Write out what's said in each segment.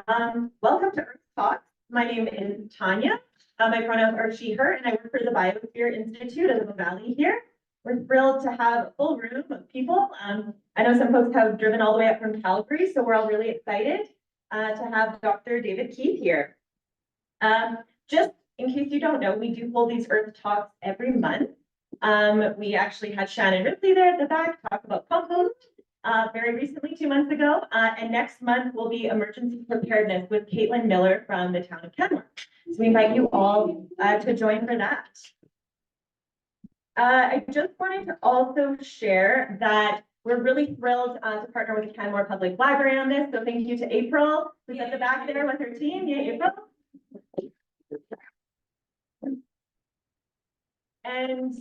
Welcome to Earth Talks. My name is Tanya. My pronouns are she, her, and I work for the Biosphere Institute of the Valley here. We're thrilled to have a full room of people. I know some folks have driven all the way up from Calgary, so we're all really excited to have Dr. David Keith here. Just in case you don't know, we do hold these Earth Talks every month. We actually had Shannon Ripley there at the back talk about compost very recently, 2 months ago. And next month will be emergency preparedness with Caitlin Miller from the town of Canmore. So we invite you all to join for that. I just wanted to also share that we're really thrilled to partner with the Canmore Public Library on this. So thank you to April, who's at the back there with her team. Yay, April. And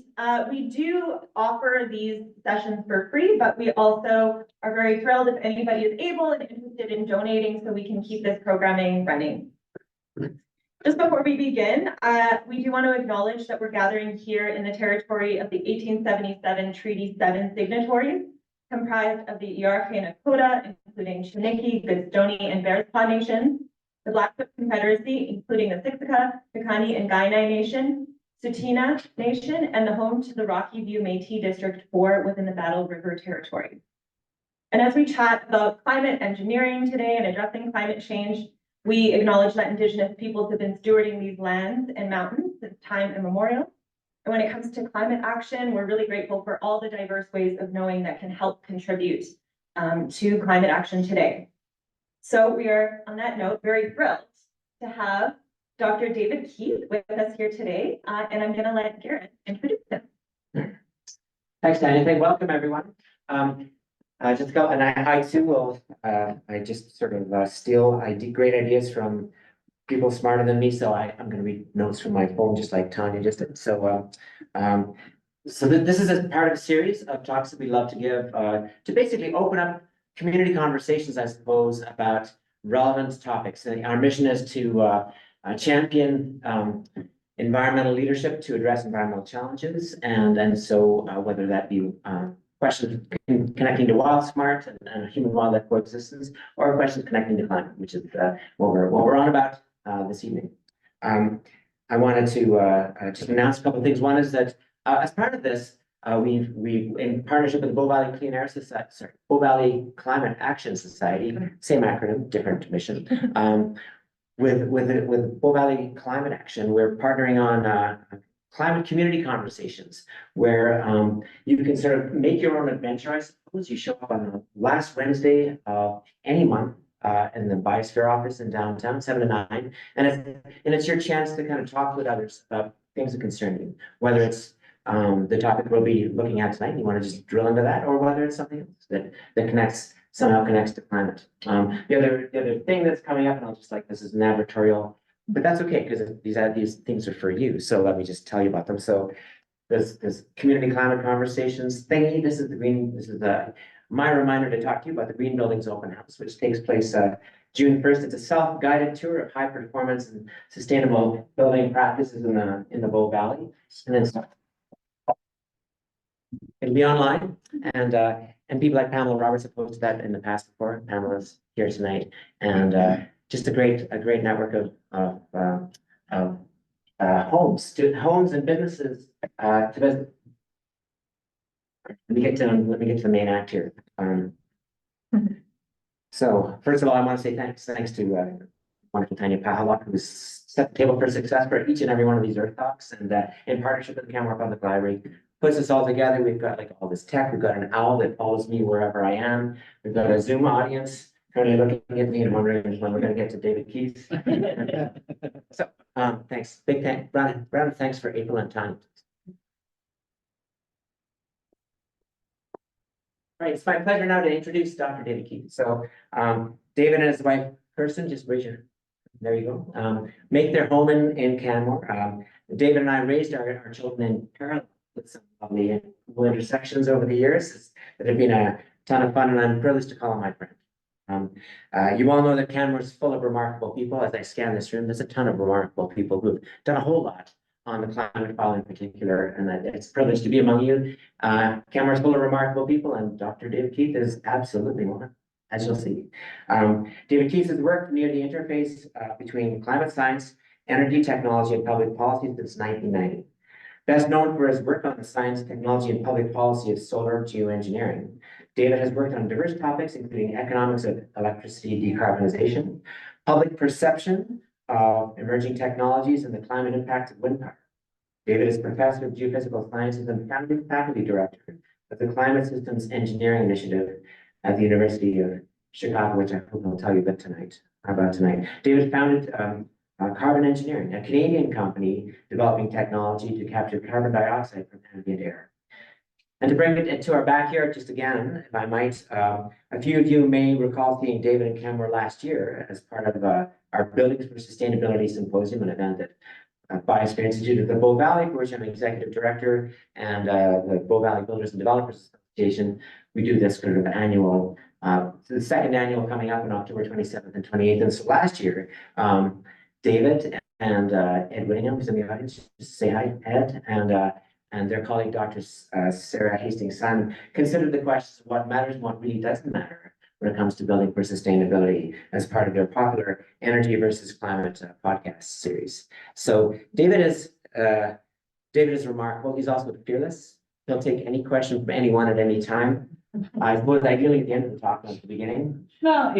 we do offer these sessions for free, but we also are very thrilled if anybody is able and interested in donating so we can keep this programming running. Just before we begin, we do want to acknowledge that we're gathering here in the territory of the 1877 Treaty 7 signatories, comprised of the Iarka and Nakota, including Chiniki, Goodstoney, and Bearspaw nations, the Blackfoot Confederacy, including the Siksika, Piikani, and Kainai Nation, Tsuut'ina Nation, and the home to the Rocky View Métis District 4 within the Battle River Territory. And as we chat about climate engineering today and addressing climate change, we acknowledge that Indigenous peoples have been stewarding these lands and mountains since time immemorial. And when it comes to climate action, we're really grateful for all the diverse ways of knowing that can help contribute to climate action today. So we are, on that note, very thrilled to have Dr. David Keith with us here today, and I'm going to let Garrett introduce him. Thanks, Tanya. Welcome, everyone. Just go, and I too will. I just sort of steal great ideas from people smarter than me. So I'm going to read notes from my phone, just like Tanya just did. So, this is a part of a series of talks that we love to give to basically open up community conversations, I suppose, about relevant topics. And our mission is to champion environmental leadership to address environmental challenges, and so whether that be questions connecting to wild smart and human wildlife coexistence, or questions connecting to climate, which is what we're on about this evening. I wanted to just announce a couple of things. One is that as part of this, we in partnership with the Bow Valley Clean Air Society, Bow Valley Climate Action Society, same acronym, different mission. With Bow Valley Climate Action, we're partnering on climate community conversations where you can sort of make your own adventure. I suppose you show up on the last Wednesday of any month in the Biosphere office in downtown, 7 to 9, and it's your chance to kind of talk with others about things that concern you, whether it's the topic we'll be looking at tonight, and you want to just drill into that, or whether it's something else that somehow connects to climate. The other thing that's coming up, and I'll just this is an advertorial, but that's okay because these things are for you. So let me just tell you about them. So there's community climate conversations thingy. This is my reminder to talk to you about the Green Buildings Open House, which takes place June 1st. It's a self-guided tour of high performance and sustainable building practices in the Bow Valley, and then it'll be online, and people like Pamela Roberts have posted that in the past before. Pamela's here tonight, and just a great network of homes and businesses to visit. Let me get to the main act here. So first of all, I want to say thanks to wonderful Tanya Pahalak, who's set the table for success for each and every one of these Earth Talks, and in partnership with the Canmore Public Library, puts us all together. We've got all this tech. We've got an owl that follows me wherever I am. We've got a Zoom audience currently looking at me and wondering when we're going to get to David Keith. So thanks. Big thanks. Round of thanks for April and Tanya. All right, it's my pleasure now to introduce Dr. David Keith. So David and his wife, Kirsten, just raise your, there you go, make their home in Canmore. David and I raised our children in parallel with some of the intersections over the years that have been a ton of fun, and I'm privileged to call him my friend. You all know that Canmore is full of remarkable people. As I scan this room, there's a ton of remarkable people who've done a whole lot on the climate file in particular, and it's a privilege to be among you. Canmore is full of remarkable people, and Dr. David Keith is absolutely one. as you'll see. David Keith has worked near the interface between climate science, energy technology, and public policy since 1990. Best known for his work on the science, technology, and public policy of solar geoengineering. David has worked on diverse topics, including economics of electricity decarbonization, public perception of emerging technologies, and the climate impact of wind power. David is Professor of Geophysical Sciences and founding faculty director of the Climate Systems Engineering Initiative at the University of Chicago, which I hope I'll tell you about tonight. David founded Carbon Engineering, a Canadian company developing technology to capture carbon dioxide from ambient air. And to bring it into our backyard, just again, if I might, a few of you may recall seeing David and Canmore last year as part of our Buildings for Sustainability Symposium, an event that Biosphere Institute of the Bow Valley, for which I'm executive director, and the Bow Valley Builders and Developers Association. We do this kind of annual, the second annual coming up on October 27th and 28th. And so last year, David and Ed Whittingham, who's in the audience, just say hi, Ed, and their colleague, Dr. Sarah Hastings-Simon, considered the questions of what matters and what really doesn't matter when it comes to building for sustainability as part of their popular Energy versus Climate podcast series. So David is remarkable. He's also fearless. He'll take any question from anyone at any time. I suppose ideally at the end of the talk, not at the beginning. No,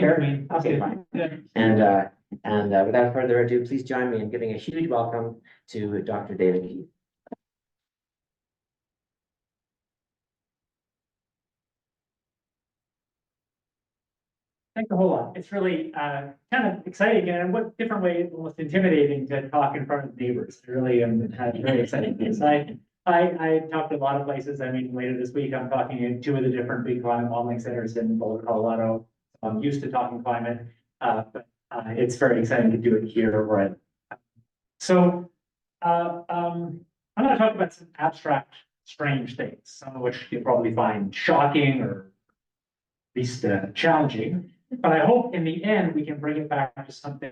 Okay, fine. Yeah. And without further ado, please join me in giving a huge welcome to Dr. David Keith. Thanks a whole lot. It's really kind of exciting, and in what different way, almost intimidating to talk in front of neighbors. I really am very excited. Because I talked to a lot of places. I mean, later this week, I'm talking in two of the different big climate modeling centers in Boulder, Colorado. I'm used to talking climate, but it's very exciting to do it here where I live. So I'm going to talk about some abstract, strange things, some of which you'll probably find shocking or at least challenging. But I hope in the end, we can bring it back to something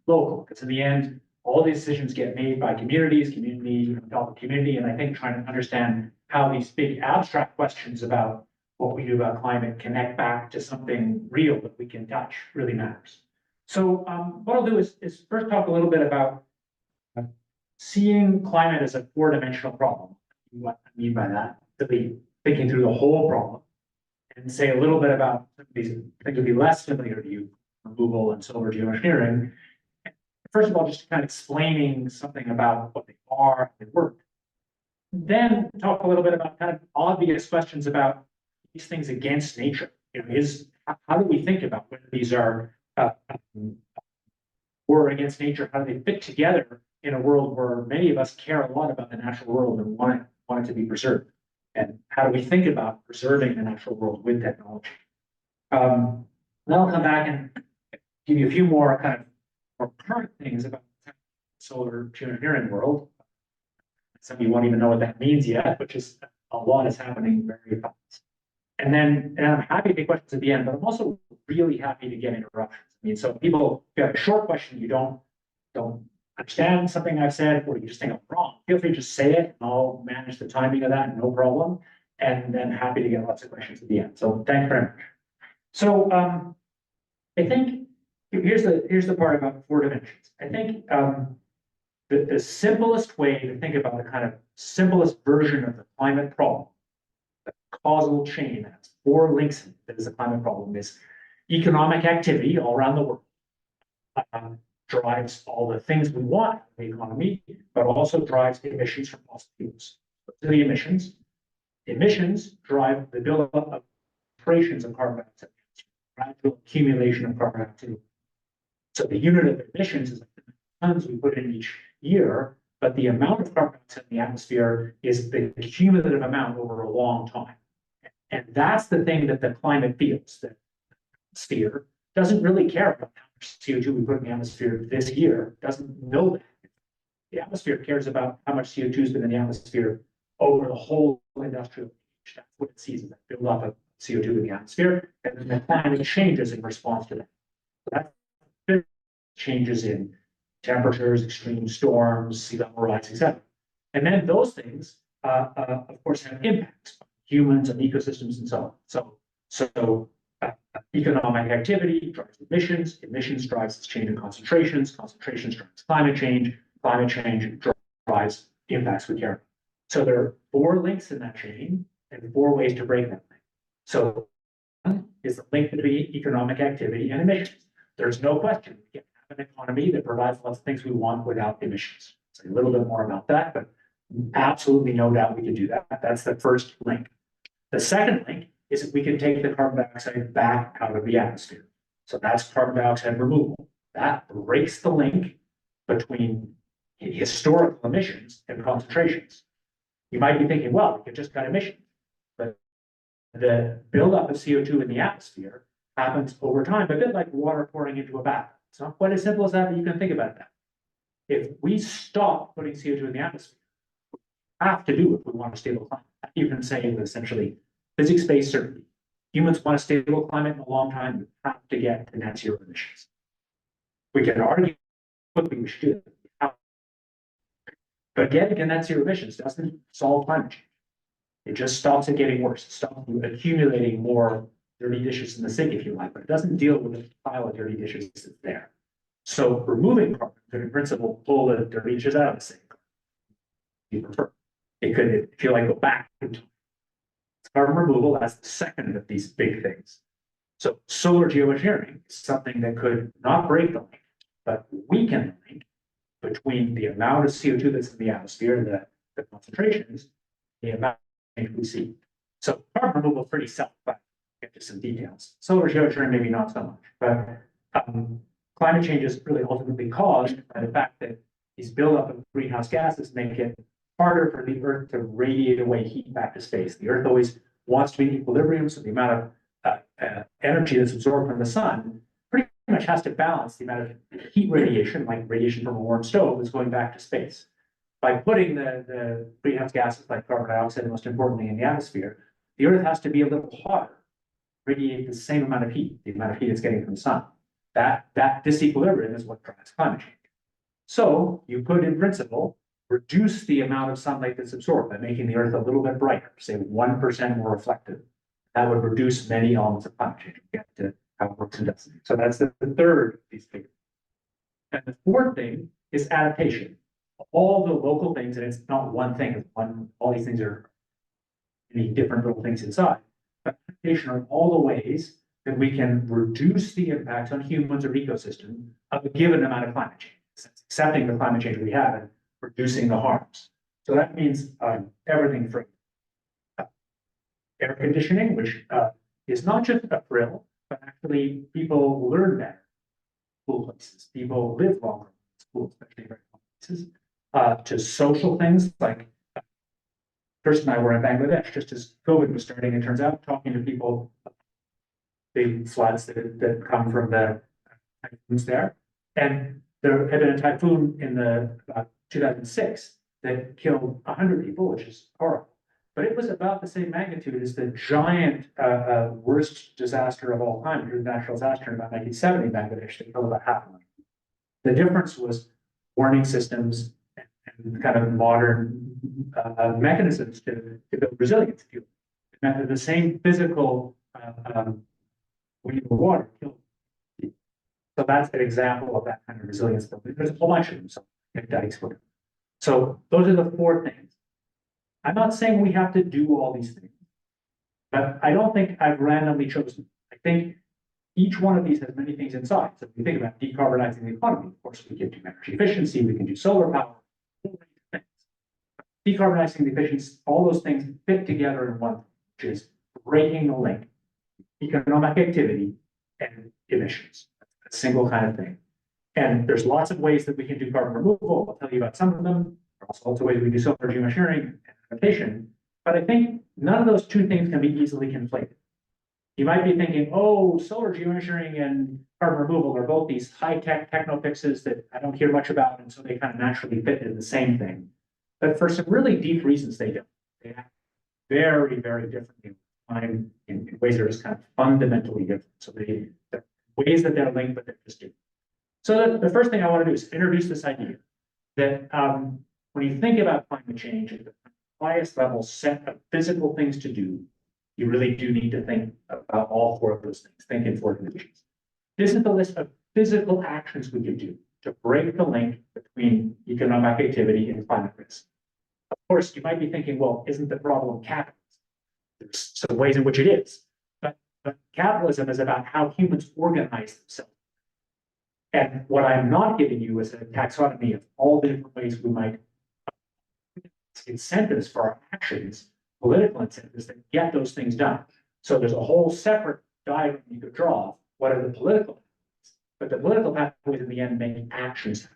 local, because in the end, all these decisions get made by communities, community, and I think trying to understand how these big abstract questions about what we do about climate connect back to something real that we can touch really matters. So what I'll do is first talk a little bit about seeing climate as a four-dimensional problem. What I mean by that, really thinking through the whole problem, and say a little bit about these things that would be less familiar to you, removal and solar geoengineering. First of all, just kind of explaining something about what they are and work. Then talk a little bit about kind of obvious questions about these things against nature. You know, how do we think about whether these are or against nature? How do they fit together in a world where many of us care a lot about the natural world and want it to be preserved? And how do we think about preserving the natural world with technology? Then I'll come back and give you a few more kind of more current things about the solar geoengineering world. Some of you won't even know what that means yet, which is a lot is happening very fast. And I'm happy to take questions at the end, but I'm also really happy to get interruptions. I mean, so if you have a short question, you don't understand something I've said, or you just think I'm wrong, feel free to just say it, and I'll manage the timing of that, no problem. And then happy to get lots of questions at the end. So thanks very much. So I think here's the part about four dimensions. I think the simplest way to think about the kind of simplest version of the climate problem, the causal chain that has four links in it, that is the climate problem, is economic activity all around the world. Drives all the things we want in the economy, but also drives emissions from fossil fuels. So the emissions drive the buildup of concentrations of carbon dioxide, gradual accumulation of carbon dioxide. So the unit of emissions is like the tons we put in each year, but the amount of carbon dioxide in the atmosphere is the cumulative amount over a long time. And that's the thing that the climate feels. The atmosphere doesn't really care about how much CO2 we put in the atmosphere this year, doesn't know that. The atmosphere cares about how much CO2 has been in the atmosphere over the whole industrial age. That's what it sees as a buildup of CO2 in the atmosphere, and then the climate changes in response to that. So that's changes in temperatures, extreme storms, sea level rise, etc. And then those things, of course, have impacts on humans and ecosystems and so on. So Economic activity drives emissions, emissions drives this change in concentrations, concentrations drives climate change drives impacts we care about. So there are 4 links in that chain and 4 ways to break that link. So one is the link between economic activity and emissions. There's no question we can have an economy that provides lots of things we want without emissions. So a little bit more about that, but absolutely no doubt we can do that. That's the first link. The second link is that we can take the carbon dioxide back out of the atmosphere. So that's carbon dioxide removal. That breaks the link between historical emissions and concentrations. You might be thinking, well, we could just cut emissions. But the buildup of CO2 in the atmosphere happens over time, a bit like water pouring into a bath. It's not quite as simple as that, but you can think about that. If we stop putting CO2 in the atmosphere, we have to do it if we want a stable climate. You can say with essentially physics-based certainty. Humans want a stable climate in a long time, we have to get to net zero emissions. We can argue quickly we should do it. But getting to net zero emissions doesn't solve climate change. It just stops it getting worse. It stops you accumulating more dirty dishes in the sink, if you like, but it doesn't deal with the pile of dirty dishes that's there. So removing carbon could, in principle, pull the dirty dishes out of the sink. If you prefer. It could, if you like, go back into carbon removal as the second of these big things. So solar geoengineering is something that could not break the link, but weaken the link between the amount of CO2 that's in the atmosphere, the concentrations, the amount of change we see. So carbon removal is pretty self-explanatory. Get to some details. Solar geoengineering maybe not so much, but climate change is really ultimately caused by the fact that these buildup of greenhouse gases make it harder for the Earth to radiate away heat back to space. The Earth always wants to be in equilibrium, so the amount of energy that's absorbed from the sun pretty much has to balance the amount of heat radiation, like radiation from a warm stove, that's going back to space. By putting the greenhouse gases like carbon dioxide, most importantly, in the atmosphere, the Earth has to be a little hotter, radiate the same amount of heat, the amount of heat it's getting from the sun. That disequilibrium is what drives climate change. So you could, in principle, reduce the amount of sunlight that's absorbed by making the Earth a little bit brighter, say 1% more reflective. That would reduce many elements of climate change. We'll get to how it works and doesn't. So that's the third of these figures. And the fourth thing is adaptation. All the local things, and it's not one thing, it's all these things are many different little things inside. But adaptation are all the ways that we can reduce the impact on humans or ecosystem of a given amount of climate change. It's accepting the climate change we have and reducing the harms. So that means everything from air conditioning, which is not just a thrill, but actually people learn better in school places. People live longer in school, especially in very common places. To social things like Kirsten and I were in Bangladesh just as COVID was starting. It turns out talking to people, big floods that come from the typhoons there, and there had been a typhoon in about 2006 that killed 100 people, which is horrible. But it was about the same magnitude as the giant worst disaster of all time, the natural disaster in about 1970 in Bangladesh that killed about 500,000. The difference was warning systems and kind of modern mechanisms to build resilience. It meant that the same physical wind or water killed people. So that's an example of that kind of resilience. There's a whole bunch of them. So those are the 4 things. I'm not saying we have to do all these things, but I don't think I've randomly chosen. I think each one of these has many things inside. So if you think about decarbonizing the economy, of course, we can do energy efficiency, we can do solar power, decarbonizing the efficiency, all those things fit together in one, which is breaking the link, economic activity and emissions, a single kind of thing. And there's lots of ways that we can do carbon removal. I'll tell you about some of them. There's also ways we do solar geoengineering and adaptation. But I think none of those 2 things can be easily conflated. You might be thinking, oh, solar geoengineering and carbon removal are both these high-tech techno fixes that I don't hear much about, and so they kind of naturally fit in the same thing. But for some really deep reasons, they don't. They act very, very differently in ways that are just kind of fundamentally different. So the ways that they're linked, but they're just different. So the first thing I want to do is introduce this idea that when you think about climate change at the highest level set of physical things to do, you really do need to think about all four of those things, think in four dimensions. This is the list of physical actions we could do to break the link between economic activity and climate risk. Of course, you might be thinking, well, isn't the problem capitalism? There's some ways in which it is, but capitalism is about how humans organize themselves. And what I'm not giving you is a taxonomy of all the different ways we might incentives for our actions, political incentives that get those things done. So there's a whole separate diagram you could draw. What are the political pathways? But the political pathways in the end make actions.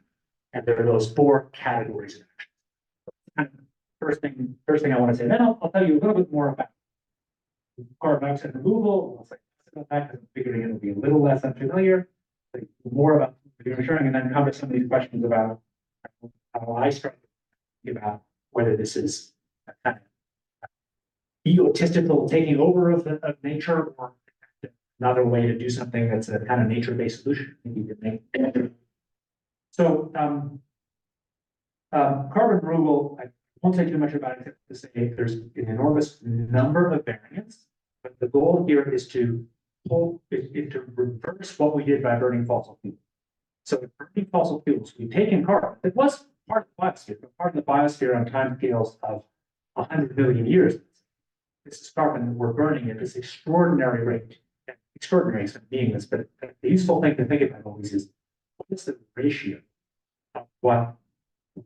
And there are those four categories of actions. First thing I want to say, then I'll tell you a little bit more about carbon dioxide removal. I'll say about that because I'm figuring it'll be a little less unfamiliar. More about geoengineering, and then cover some of these questions about how I start to think about whether this is a kind of egotistical taking over of nature, or another way to do something that's a kind of nature-based solution. I think you could make. So carbon removal, I won't say too much about it except to say there's an enormous number of variants, but the goal here is to reverse what we did by burning fossil fuels. So with burning fossil fuels, we've taken carbon that was part of the biosphere, but part of the biosphere on timescales of 100 million years. This is carbon that we're burning at this extraordinary rate. Extraordinary is meaningless, but the useful thing to think about always is what is the ratio of what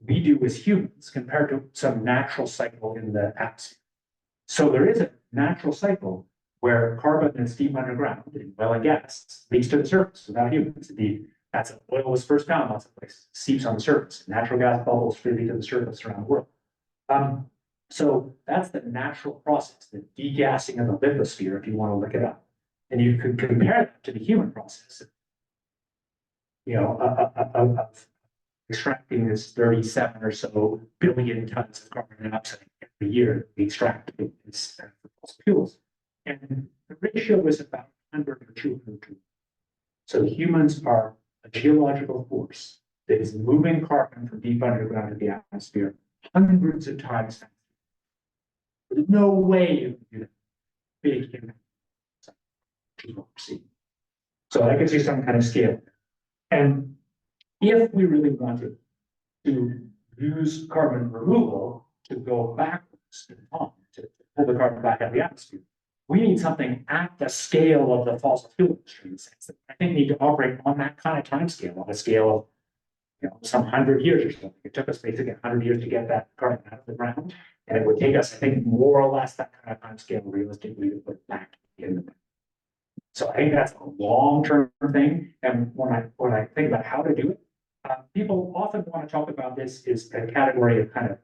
we do as humans compared to some natural cycle in the atmosphere. So there is a natural cycle where carbon that's deep underground in oil and gas leaks to the surface without humans. That's an oil was first found lots of places, seeps on the surface. Natural gas bubbles freely to the surface around the world. So that's the natural process, the degassing of the lithosphere, if you want to look it up. And you could compare that to the human process, of extracting this 37 or so billion tons of carbon dioxide every year that we extract as fossil fuels. And the ratio is about 100 or 200 to 1. So humans are a geological force that is moving carbon from deep underground to the atmosphere hundreds of times faster. There's no way you can do that. Big human. So that gives you some kind of scale. And if we really wanted to use carbon removal to go backwards in time, to pull the carbon back out of the atmosphere, we need something at the scale of the fossil fuel industry, in the sense that I think need to operate on that kind of time scale, on a scale of some 100 years or something. It took us basically 100 years to get that carbon out of the ground, and it would take us, I think, more or less that kind of time scale realistically to put it back in the ground. So I think that's a long-term thing, and when I think about how to do it, people often want to talk about this as a category of kind of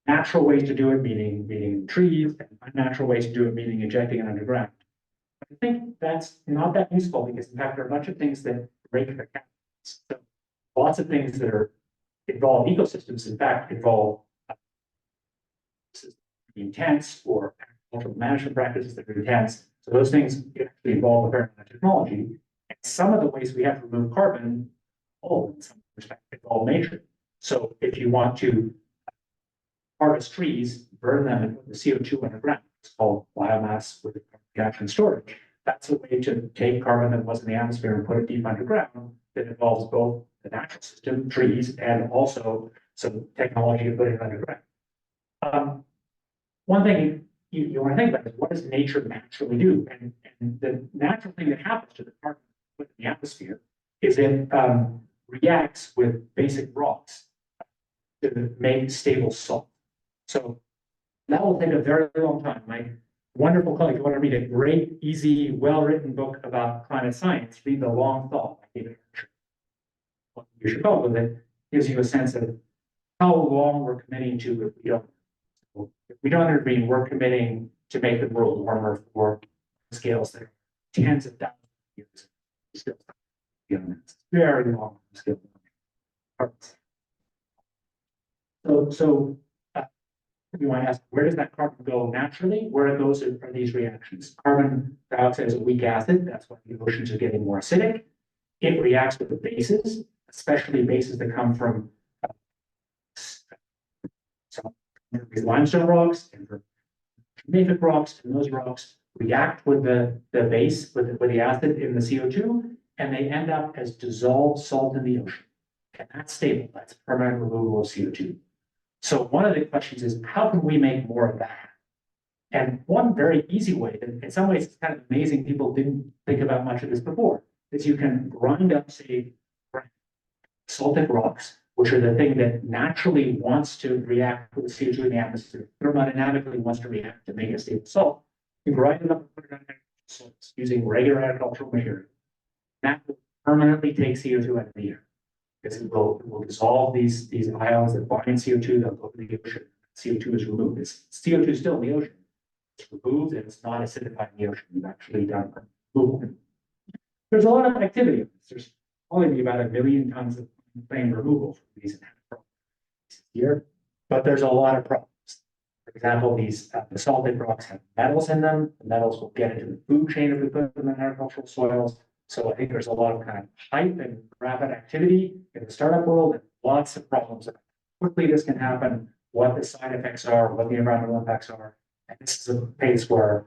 natural ways to do it, meaning trees, and unnatural ways to do it, meaning injecting it underground. I think that's not that useful because, in fact, there are a bunch of things that break the categories. So lots of things that involve ecosystems, in fact, involve intense or agricultural management practices that are intense. So those things actually involve a fair amount of technology. And some of the ways we have to remove carbon, in some respect, involve nature. So if you want to harvest trees, burn them, and put the CO2 underground, it's called biomass with carbon capture and storage. That's a way to take carbon that was in the atmosphere and put it deep underground that involves both the natural system, trees, and also some technology to put it underground. One thing you want to think about is what does nature naturally do? And the natural thing that happens to the carbon put in the atmosphere is it reacts with basic rocks to make stable salt. So that will take a very long time. My wonderful colleague, if you want to read a great, easy, well-written book about climate science, read The Long Thaw by David Archer. What you should go with it gives you a sense of how long we're committing to if we don't. If we don't intervene, we're committing to make the world warmer for scales that are tens of thousands of years. Still, it's very long scale. So you might ask, where does that carbon go naturally? Where it goes are these reactions. Carbon dioxide is a weak acid. That's why the oceans are getting more acidic. It reacts with the bases, especially bases that come from these limestone rocks and from mafic rocks, and those rocks react with the base, with the acid in the CO2, and they end up as dissolved salt in the ocean. And that's stable, that's permanent removal of CO2. So one of the questions is, how can we make more of that? And one very easy way, that in some ways it's kind of amazing people didn't think about much of this before, is you can grind up, say, saltic rocks, which are the thing that naturally wants to react with the CO2 in the atmosphere, thermodynamically wants to react to make a stable salt. You grind it up and put it on salts using regular agricultural material. That will permanently take CO2 out of the air, because it will dissolve these ions that bind CO2, they'll go to the ocean. CO2 is removed. CO2 is still in the ocean. It's removed and it's not acidified in the ocean. We've actually done removal. There's a lot of activity. There's only about 1 million tons of flame removal from these here, but there's a lot of problems. For example, these basaltic rocks have metals in them. The metals will get into the food chain if we put them in agricultural soils. So I think there's a lot of kind of hype and rapid activity in the startup world, and lots of problems about how quickly this can happen, what the side effects are, what the environmental impacts are. And this is a place where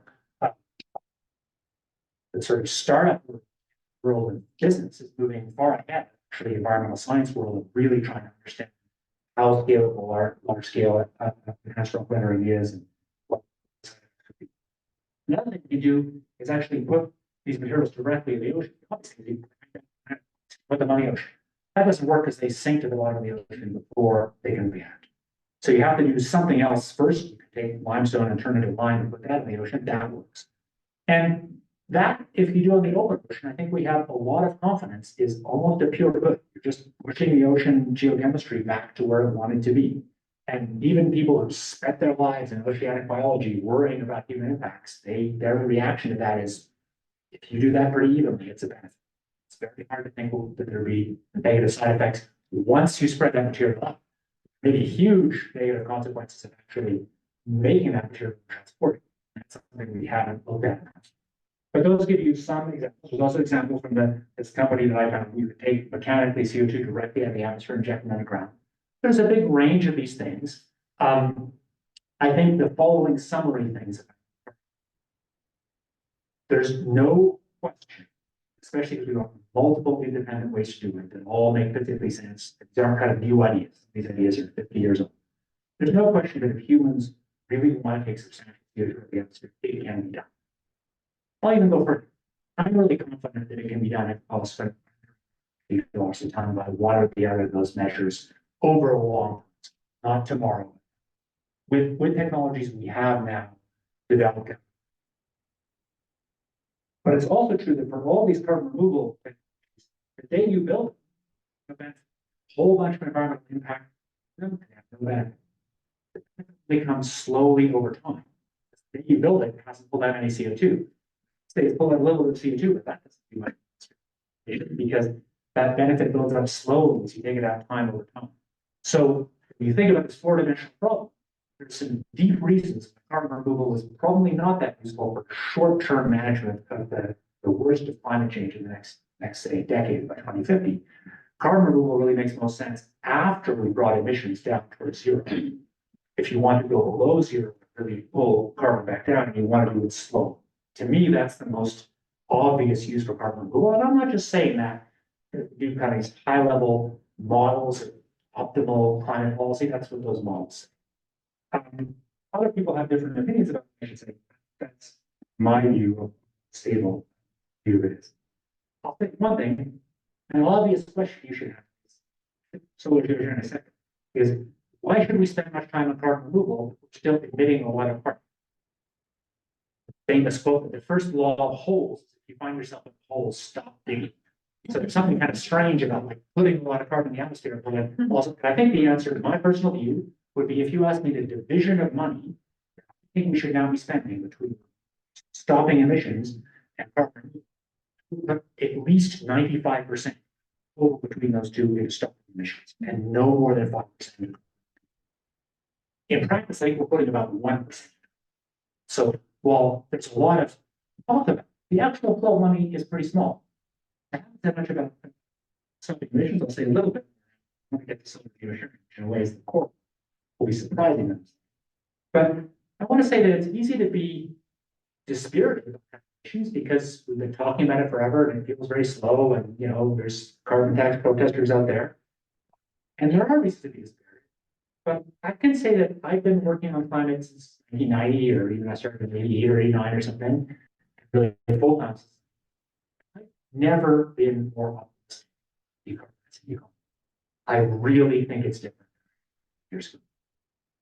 the sort of startup world and business is moving far ahead for the environmental science world of really trying to understand how scalable our large scale enhanced rock weathering is and what. Another thing you do is actually put these materials directly in the ocean. Obviously, you put them on the ocean. That doesn't work because they sink to the bottom of the ocean before they can react. So you have to do something else first. You can take limestone and turn it into lime and put that in the ocean. That works. And that, if you do in the open ocean, I think we have a lot of confidence is almost a pure good. You're just pushing the ocean geochemistry back to where it wanted to be. And even people who spent their lives in oceanic biology worrying about human impacts, their reaction to that is, if you do that pretty evenly, it's a benefit. It's very hard to think that there'd be negative side effects once you spread that material up. Maybe huge negative consequences of actually making that material transported. That's something we haven't looked at. But those give you some examples. There's also examples from this company that I found. You could take mechanically CO2 directly out of the atmosphere and inject them underground. There's a big range of these things. I think the following summary things. There's no question, especially if we have multiple independent ways to do it that all make particularly sense. These aren't kind of new ideas. These ideas are 50 years old. There's no question that if humans really want to take substantial CO2 out of the atmosphere, it can be done. I'll even go further. I'm really confident that it can be done if I'll spend lots of time about one or the other of those measures over a long time, not tomorrow. With technologies we have now developed. But it's also true that for all these carbon removal technologies, the day you build it, a whole bunch of environmental impact, no benefit. It comes slowly over time. The day you build it, it hasn't pulled out any CO2. It's pulled out a little bit of CO2, but that doesn't do much because that benefit builds up slowly as you take it out time over time. So when you think about this four-dimensional problem, there's some deep reasons carbon removal is probably not that useful for short-term management of the worst of climate change in the next say decade by 2050. Carbon removal really makes most sense after we brought emissions down towards zero. If you want to go below zero, really pull carbon back down, and you want to do it slow. To me, that's the most obvious use for carbon removal. And I'm not just saying that. Do kind of these high-level models of optimal climate policy. That's what those models say. Other people have different opinions about it. I should say that's my view of stable view of it is. I'll say one thing, an obvious question you should have. Solar geoengineering in a second is why should we spend much time on carbon removal? We're still emitting a lot of carbon. Famous quote that the first law of holes, if you find yourself in a hole, stop digging. So there's something kind of strange about like putting a lot of carbon in the atmosphere. But also, I think the answer to my personal view would be if you ask me the division of money, I think we should now be spending between stopping emissions and carbon, at least 95% over between those two into stopping emissions, and no more than 5%. In practice, I think we're putting about 1%. So while there's a lot of talk about it, the actual flow of money is pretty small. I haven't said much about stopping emissions. I'll say a little bit when we get to some of the emissions in ways the core will be surprising them. But I want to say that it's easy to be dispirited about issues because we've been talking about it forever and it feels very slow and, you know, there's carbon tax protesters out there. And there are reasons to be dispirited. But I can say that I've been working on climate since 1990, or even I started in 88 or 89 or something, really full time. I've never been more optimistic. Decarbonizing. I really think it's different. Here's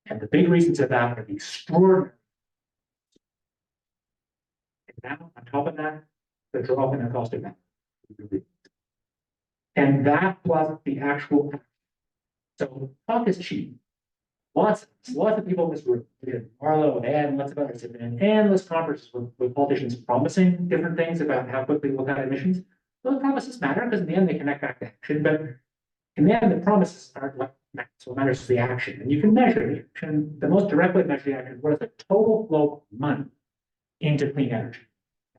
and the big reasons of that are the extraordinary. And now, on top of that, the drop in the cost of that. And that plus the actual. So talk is cheap. Lots of people in this room, Marlo and lots of others have been in endless conferences with politicians promising different things about how quickly we'll cut emissions. Those promises matter because in the end they connect back to action, but in the end the promises aren't what matters. What matters is the action, and you can measure the action. The most direct way to measure the action is what is the total flow of money into clean energy.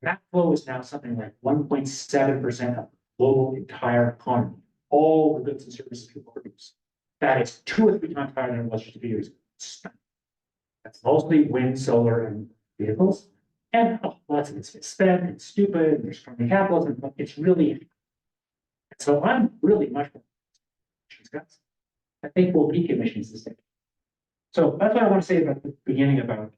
And that flow is now something like 1.7% of the global entire economy, all the goods and services people produce. That is 2 or 3 times higher than it was just a few years ago. That's mostly wind, solar, and vehicles. And lots of it's spent and stupid, and there's funding capitalism, but it's really. So I'm really much more emissions cuts. I think we'll peak emissions this decade. So that's what I want to say about the beginning about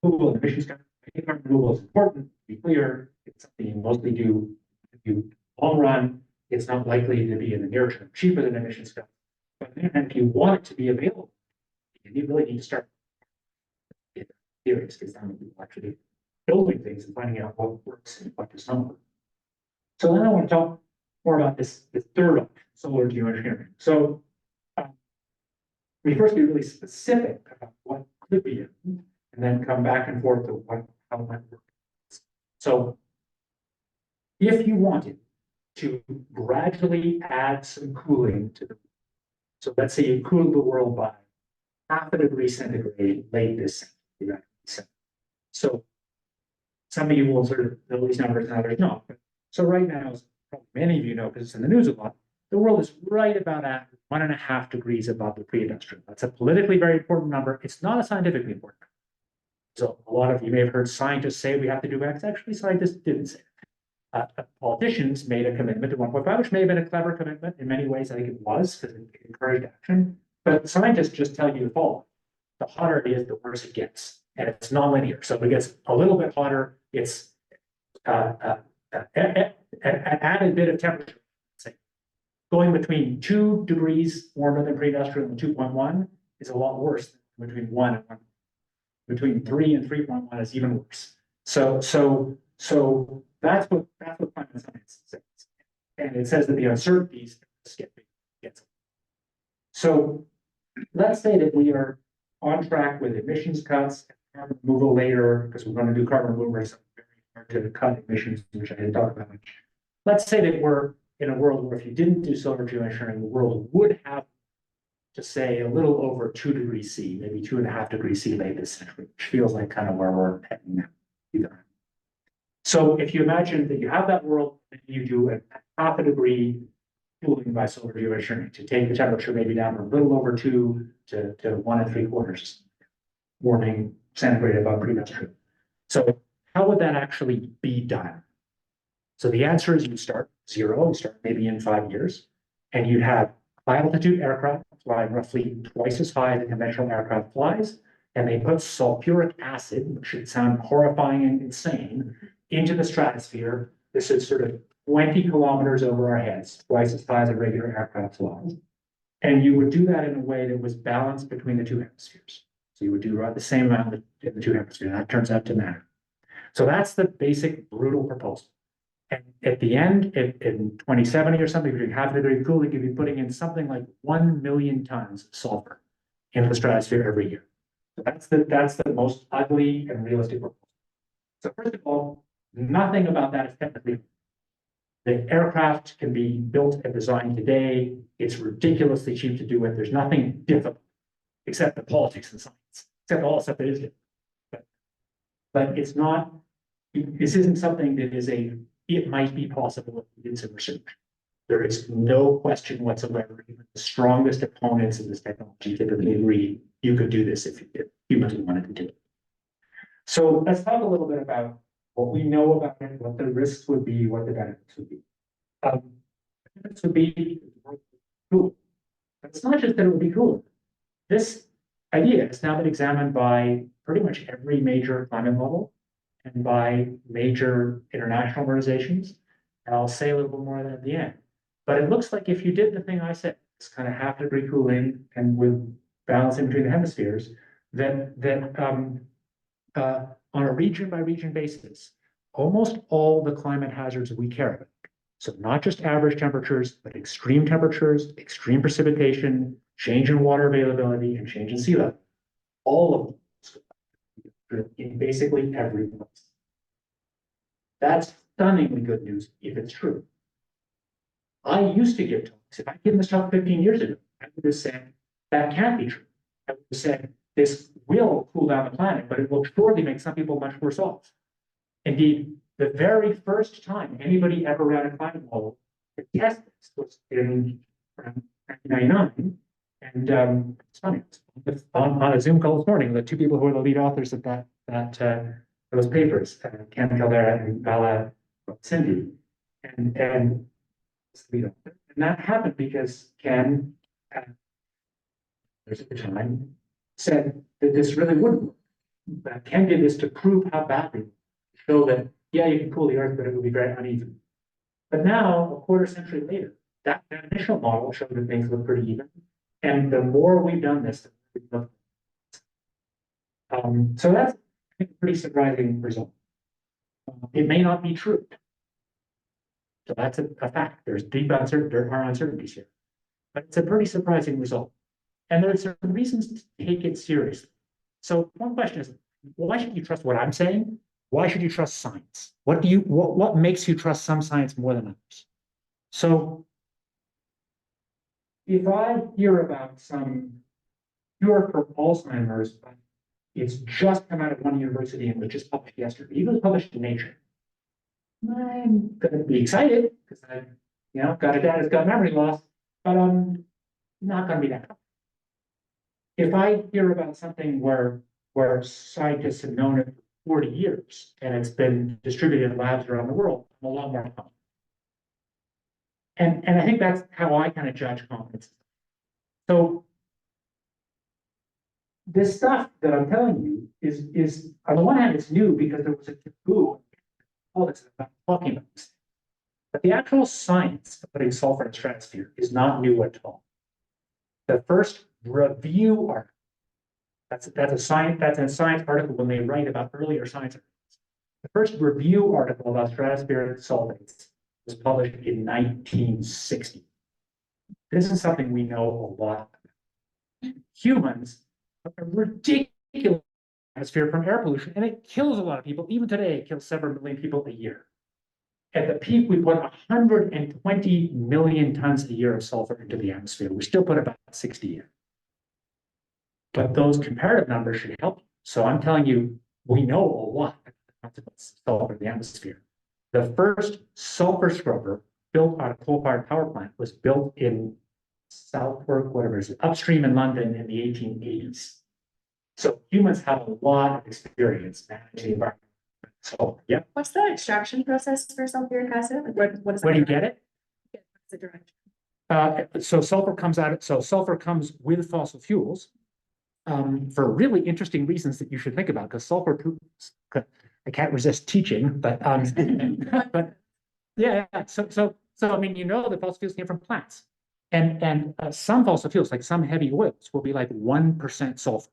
renewable and emissions cuts. I think renewable is important, to be clear. It's something you mostly do if you long run. It's not likely to be in the near term cheaper than emissions cuts. But then if you want it to be available, you really need to start theories, because then people actually building things and finding out what works and what does not work. So then I want to talk more about this third option, solar geoengineering. So we first be really specific about what could be it, and then come back and forth to how it might work. So if you wanted to gradually add some cooling to the so let's say you cool the world by 0.5 degree centigrade late this century. So some of you will sort of know these numbers and others not. So right now, as probably many of you know, because it's in the news a lot, the world is right about at 1.5 degrees above the pre-industrial. That's a politically very important number. It's not a scientifically important number. So a lot of you may have heard scientists say we have to do X. Actually, scientists didn't say it. Politicians made a commitment to 1.5, which may have been a clever commitment in many ways. I think it was because it encouraged action. But scientists just tell you the following: the hotter it is, the worse it gets, and it's nonlinear. So if it gets a little bit hotter, it's an added bit of temperature. Say, going between 2 degrees warmer than pre-industrial and 2.1 is a lot worse than between 1 and 1. Between 3 and 3.1 is even worse. So that's what climate science says, and it says that the uncertainties get. So let's say that we are on track with emissions cuts, carbon removal later, because we're going to do carbon removal. It's very hard to cut emissions, which I didn't talk about much. Let's say that we're in a world where if you didn't do solar geoengineering, the world would have to say a little over 2 degrees C, maybe 2.5 degrees C late this century, which feels like kind of where we're heading now. Either. So if you imagine that you have that world, and you do a 0.5 degree cooling by solar geoengineering to take the temperature maybe down from a little over 2 to 1.75 warming centigrade above pre-industrial. So how would that actually be done? So the answer is you start 0, you start maybe in 5 years, and you'd have high altitude aircraft flying roughly twice as high as a conventional aircraft flies, and they put sulfuric acid, which should sound horrifying and insane, into the stratosphere. This is sort of 20 kilometers over our heads, twice as high as a regular aircraft flies. And you would do that in a way that was balanced between the 2 hemispheres. So you would do about the same amount in the 2 hemispheres. That turns out to matter. So that's the basic brutal proposal. And at the end, in 2070 or something, between 0.5 degree cooling, you'd be putting in something like 1 million tons of sulfur into the stratosphere every year. So that's the most ugly and realistic proposal. So first of all, nothing about that is technically. The aircraft can be built and designed today. It's ridiculously cheap to do it. There's nothing difficult except the politics and science, except all the stuff that is difficult. But it's not. This isn't something that is it might be possible if we did some research. There is no question whatsoever. Even the strongest opponents of this technology typically agree you could do this if humans wanted to do it. So let's talk a little bit about what we know about it, what the risks would be, what the benefits would be. The benefits would be cool. But it's not just that it would be cool. This idea has now been examined by pretty much every major climate model and by major international organizations. And I'll say a little bit more of that at the end. But it looks like if you did the thing I said, it's kind of half-degree cooling and with balancing between the hemispheres, on a region by region basis, almost all the climate hazards we care about. So not just average temperatures, but extreme temperatures, extreme precipitation, change in water availability, and change in sea level. All of them in basically every place. That's stunningly good news if it's true. I used to give talks. If I'd given this talk 15 years ago, I would have said that can't be true. I would have said this will cool down the planet, but it will surely make some people much worse off. Indeed, the very first time anybody ever ran a climate model to test this was in 1999. And it's funny, on a Zoom call this morning, the two people who are the lead authors of those papers, Ken Caldera and Bala Cindy, and that happened because Ken, there's a time, said that this really wouldn't work. Ken did this to prove how badly, to show that, yeah, you can cool the earth, but it would be very uneven. But now, a quarter century later, that initial model showed that things look pretty even. And the more we've done this, the more we've looked. So that's, I think, a pretty surprising result. It may not be true. So that's a fact. There are uncertainties here. But it's a pretty surprising result. And there are certain reasons to take it seriously. So one question is, why should you trust what I'm saying? Why should you trust science? What makes you trust some science more than others? So if I hear about some cure for Alzheimer's, but it's just come out of one university and was just published yesterday, even published in Nature, I'm going to be excited because I've, got a dad who's got memory loss, but I'm not going to be that. If I hear about something where scientists have known it for 40 years and it's been distributed in labs around the world, I'm a lot more confident. And I think that's how I kind of judge confidence. So this stuff that I'm telling you is on the one hand, it's new because there was a taboo, all this about talking about this. But the actual science of putting sulfur in the stratosphere is not new at all. The first review article, that's a science article when they write about earlier science articles. The first review article about stratospheric sulfates was published in 1960. This is something we know a lot about. Humans have a ridiculous atmosphere from air pollution, and it kills a lot of people. Even today, it kills several million people a year. At the peak, we put 120 million tons a year of sulfur into the atmosphere. We still put about 60 a year. But those comparative numbers should help. So I'm telling you, we know a lot about the consequences of sulfur in the atmosphere. The first sulfur scrubber built on a coal-fired power plant was built in Southwark, whatever it is, upstream in London in the 1880s. So humans have a lot of experience managing the environment. So, yeah. What's the extraction process for sulfuric acid? Like what is Where do you get it? the direct? So sulfur comes with fossil fuels for really interesting reasons that you should think about, because sulfur, I can't resist teaching, but yeah. So I mean, the fossil fuels came from plants, and some fossil fuels, like some heavy oils, will be like 1% sulfur,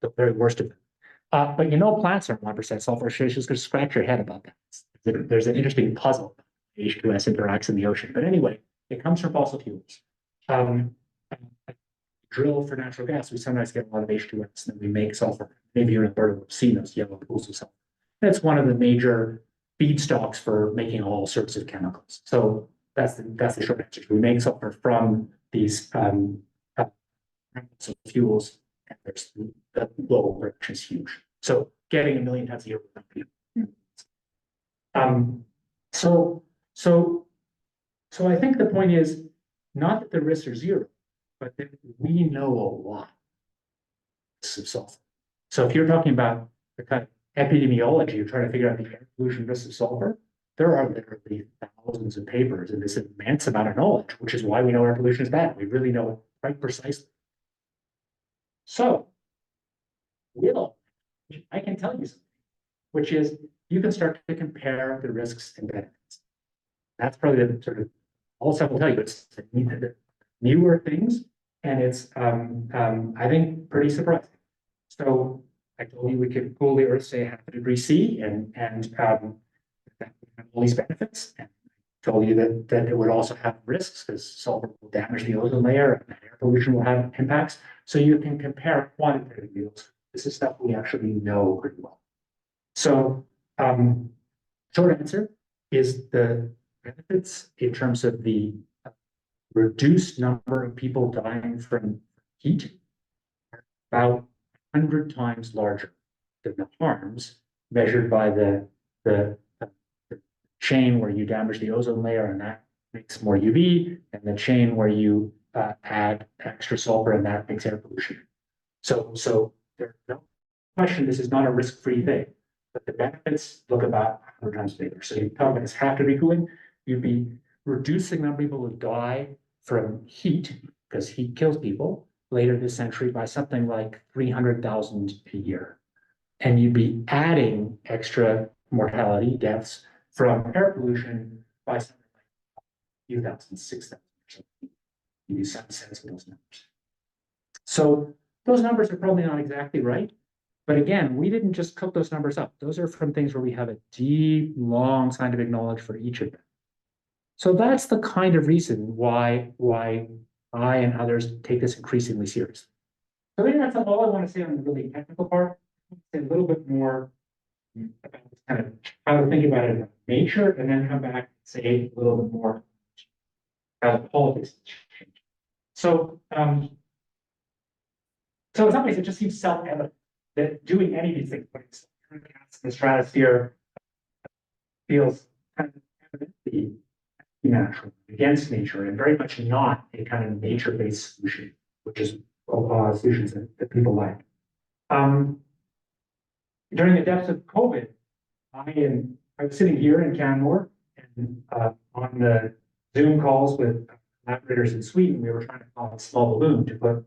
the very worst of them. But plants are 1% sulfur. So you're just going to scratch your head about that. There's an interesting puzzle. H2S interacts in the ocean. But anyway, it comes from fossil fuels. Drill for natural gas, we sometimes get a lot of H2S, and we make sulfur. Maybe you're in Alberta have seen those yellow pools of sulfur. That's one of the major feedstocks for making all sorts of chemicals. So that's the short answer. We make sulfur from these fuels, and there's the global production is huge. So getting 1 million tons a year would not be. So I think the point is not that the risks are zero, but that we know a lot of sulfur. So if you're talking about the kind of epidemiology, you're trying to figure out the air pollution risks of sulfur, there are literally thousands of papers and this immense amount of knowledge, which is why we know air pollution is bad. We really know it quite precisely. So, with all, I can tell you something, which is you can start to compare the risks and benefits. That's probably the sort of all stuff will tell you. It's the newer things, and it's I think pretty surprising. So I told you we could cool the Earth, say 0.5 degrees C, and that would have all these benefits. And I told you that it would also have risks because sulfur will damage the ozone layer, and air pollution will have impacts. So you can compare quantitatively. This is stuff we actually know pretty well. So short answer is the benefits in terms of the reduced number of people dying from heat are about 100 times larger than the harms measured by the chain where you damage the ozone layer and that makes more UV, and the chain where you add extra sulfur and that makes air pollution. So there's no question this is not a risk-free thing, but the benefits look about 100 times bigger. So you talk about this 0.5 degree cooling, you'd be reducing the number of people who die from heat, because heat kills people, later this century by something like 300,000 a year. And you'd be adding extra mortality, deaths from air pollution by something like a few thousand, 6,000 or something. Give you some sense of those numbers. So those numbers are probably not exactly right. But again, we didn't just cook those numbers up. Those are from things where we have a deep, long scientific knowledge for each of them. So that's the kind of reason why I and others take this increasingly seriously. So maybe that's all I want to say on the really technical part. Say a little bit more about kind of how to think about it in nature, and then come back and say a little bit more how the politics change. So, so in some ways, it just seems self-evident that doing any of these things, putting in the stratosphere, feels kind of evidently natural, against nature, and very much not a kind of nature-based solution, which is solutions that people like. During the depths of COVID, I was sitting here in Canmore, and on the Zoom calls with collaborators in Sweden, we were trying to find a small balloon to put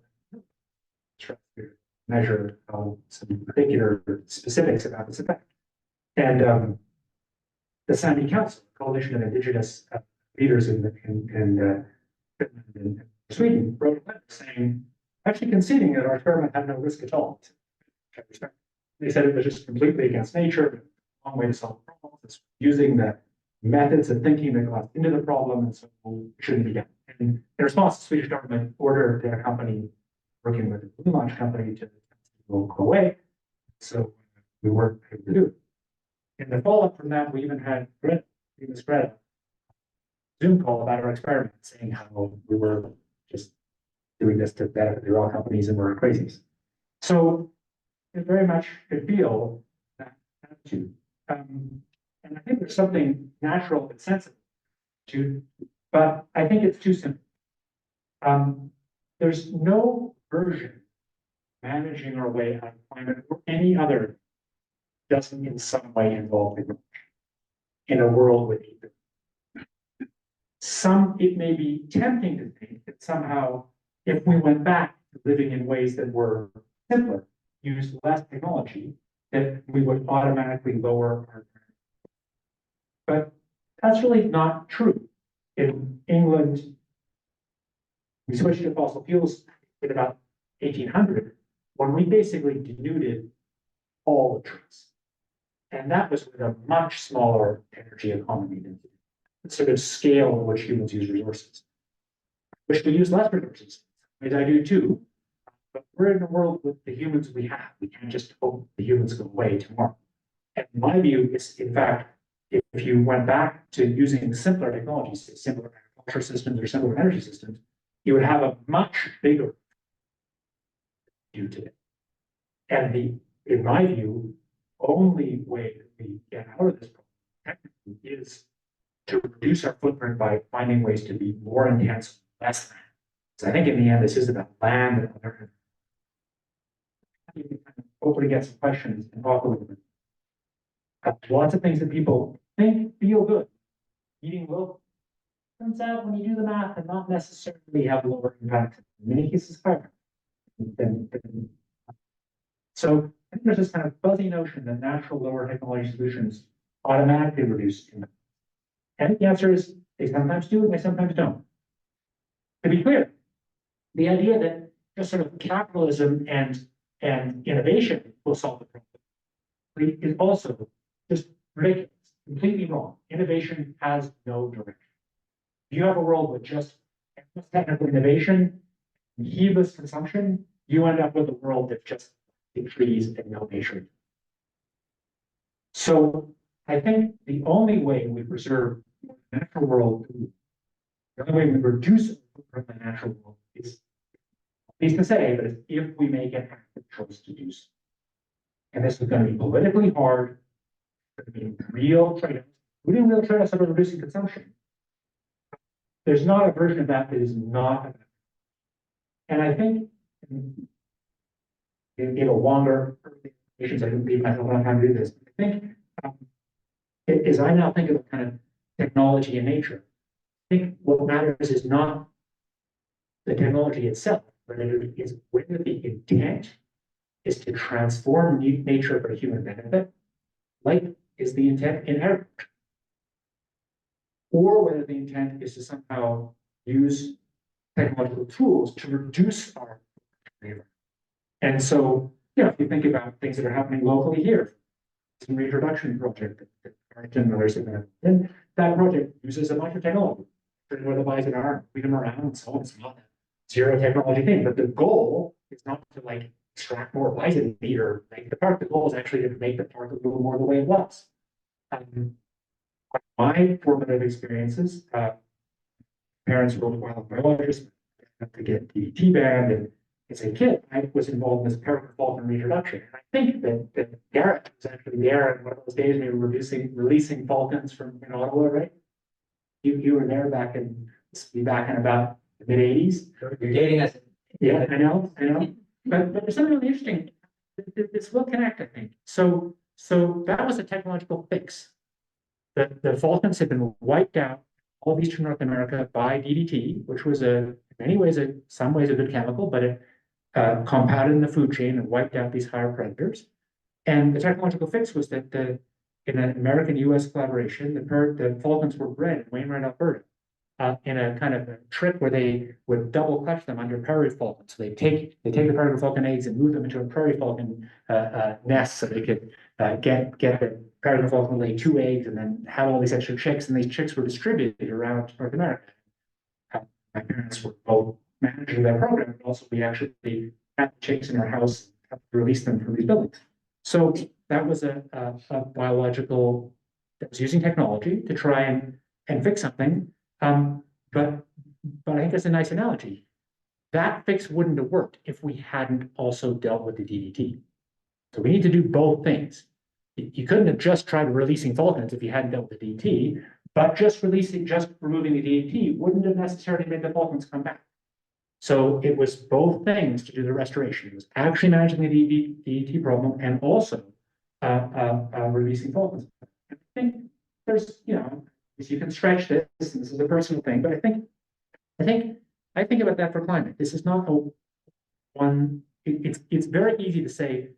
measure some particular specifics about this effect. And the Sami Council, Coalition of Indigenous leaders in Finland and Sweden, wrote a letter saying, actually conceding that our experiment had no risk at all. They said it was just completely against nature, a long way to solve problems. It's using the methods of thinking that got into the problem, and so it shouldn't be done. And in response, the Swedish government ordered their company, working with the balloon launch company, to go away. So we weren't able to do it. In the follow-up from that, we even had Greta Zoom call about our experiment, saying how we were just doing this to benefit the oil companies and we're crazies. So it very much could feel that attitude. And I think there's something natural and sensible to, but I think it's too simple. There's no version managing our way out of climate or any other doesn't in some way involve technology in a world with ether. It may be tempting to think that somehow if we went back to living in ways that were simpler, used less technology, that we would automatically lower our. But that's really not true. In England, we switched to fossil fuels in about 1800, when we basically denuded all the trees. And that was with a much smaller energy economy than the sort of scale in which humans use resources. Wish we use less resources, as I do too. But we're in a world with the humans we have. We can't just hope the humans go away tomorrow. And my view is, in fact, if you went back to using simpler technologies, simpler agriculture systems or simpler energy systems, you would have a much bigger do today. And in my view, only way that we get out of this problem technically is to reduce our footprint by finding ways to be more intense, less land. So I think in the end, this is about land and other. Hopefully get some questions and talk a little bit Lots of things that people think feel good. Eating local. Turns out when you do the math, and not necessarily have lower impact, in many cases higher. So I think there's this kind of fuzzy notion that natural lower technology solutions automatically reduce impact. And the answer is they sometimes do and they sometimes don't. To be clear, the idea that just sort of capitalism and innovation will solve the problem is also just ridiculous, completely wrong. Innovation has no direction. If you have a world with just technical innovation, heedless consumption, you end up with a world that just trees and no nature. So I think the only way we preserve the natural world, the only way we reduce from the natural world is, at least to say, but it's if we make an active choice to do so. And this is going to be politically hard, it's going to be real trade-offs, including real trade-offs of reducing consumption. There's not a version of that is not. And I think in a longer presentations, I didn't leave myself enough time to do this. I think as I now think about kind of technology and nature, I think what matters is not the technology itself, but it is whether the intent is to transform nature for human benefit, like is the intent in agriculture, or whether the intent is to somehow use technological tools to reduce our labor. And so, if you think about things that are happening locally here, some reintroduction project that Carrington and others have been, and that project uses a bunch of technology. Where the bison are, leave them around, and so on. It's not a zero technology thing, but the goal is not to like extract more bison meat or make the park. The goal is actually to make the park a little more the way it was. My formative experiences, parents were wild biologists, to get DDT banned, and as a kid, I was involved in this peregrine falcon reintroduction. And I think that Garrett was actually there in one of those days we were releasing falcons from in Ottawa, right? You were there back in about the mid '80s. You're dating us. Yeah, I know. But there's something really interesting. This will connect, I think. So that was a technological fix. The falcons had been wiped out all of eastern North America by DDT, which was in some ways a good chemical, but it compounded in the food chain and wiped out these higher predators. And the technological fix was that in an American-US collaboration, the falcons were bred in Wainwright, Alberta, in a kind of a trick where they would double clutch them under prairie falcons. So they take the prairie falcon eggs and move them into a prairie falcon nest so they could get the prairie falcon lay 2 eggs and then have all these extra chicks, and these chicks were distributed around North America. My parents were both managing that program, but also we actually had the chicks in our house to release them from these buildings. So that was a biological that was using technology to try and fix something. But I think that's a nice analogy. That fix wouldn't have worked if we hadn't also dealt with the DDT. So we need to do both things. You couldn't have just tried releasing falcons if you hadn't dealt with the DDT, but just removing the DDT wouldn't have necessarily made the falcons come back. So it was both things to do the restoration. It was actually managing the DDT problem and also releasing falcons. I think there's, you can stretch this, and this is a personal thing, but I think about that for climate. This is not it's very easy to say,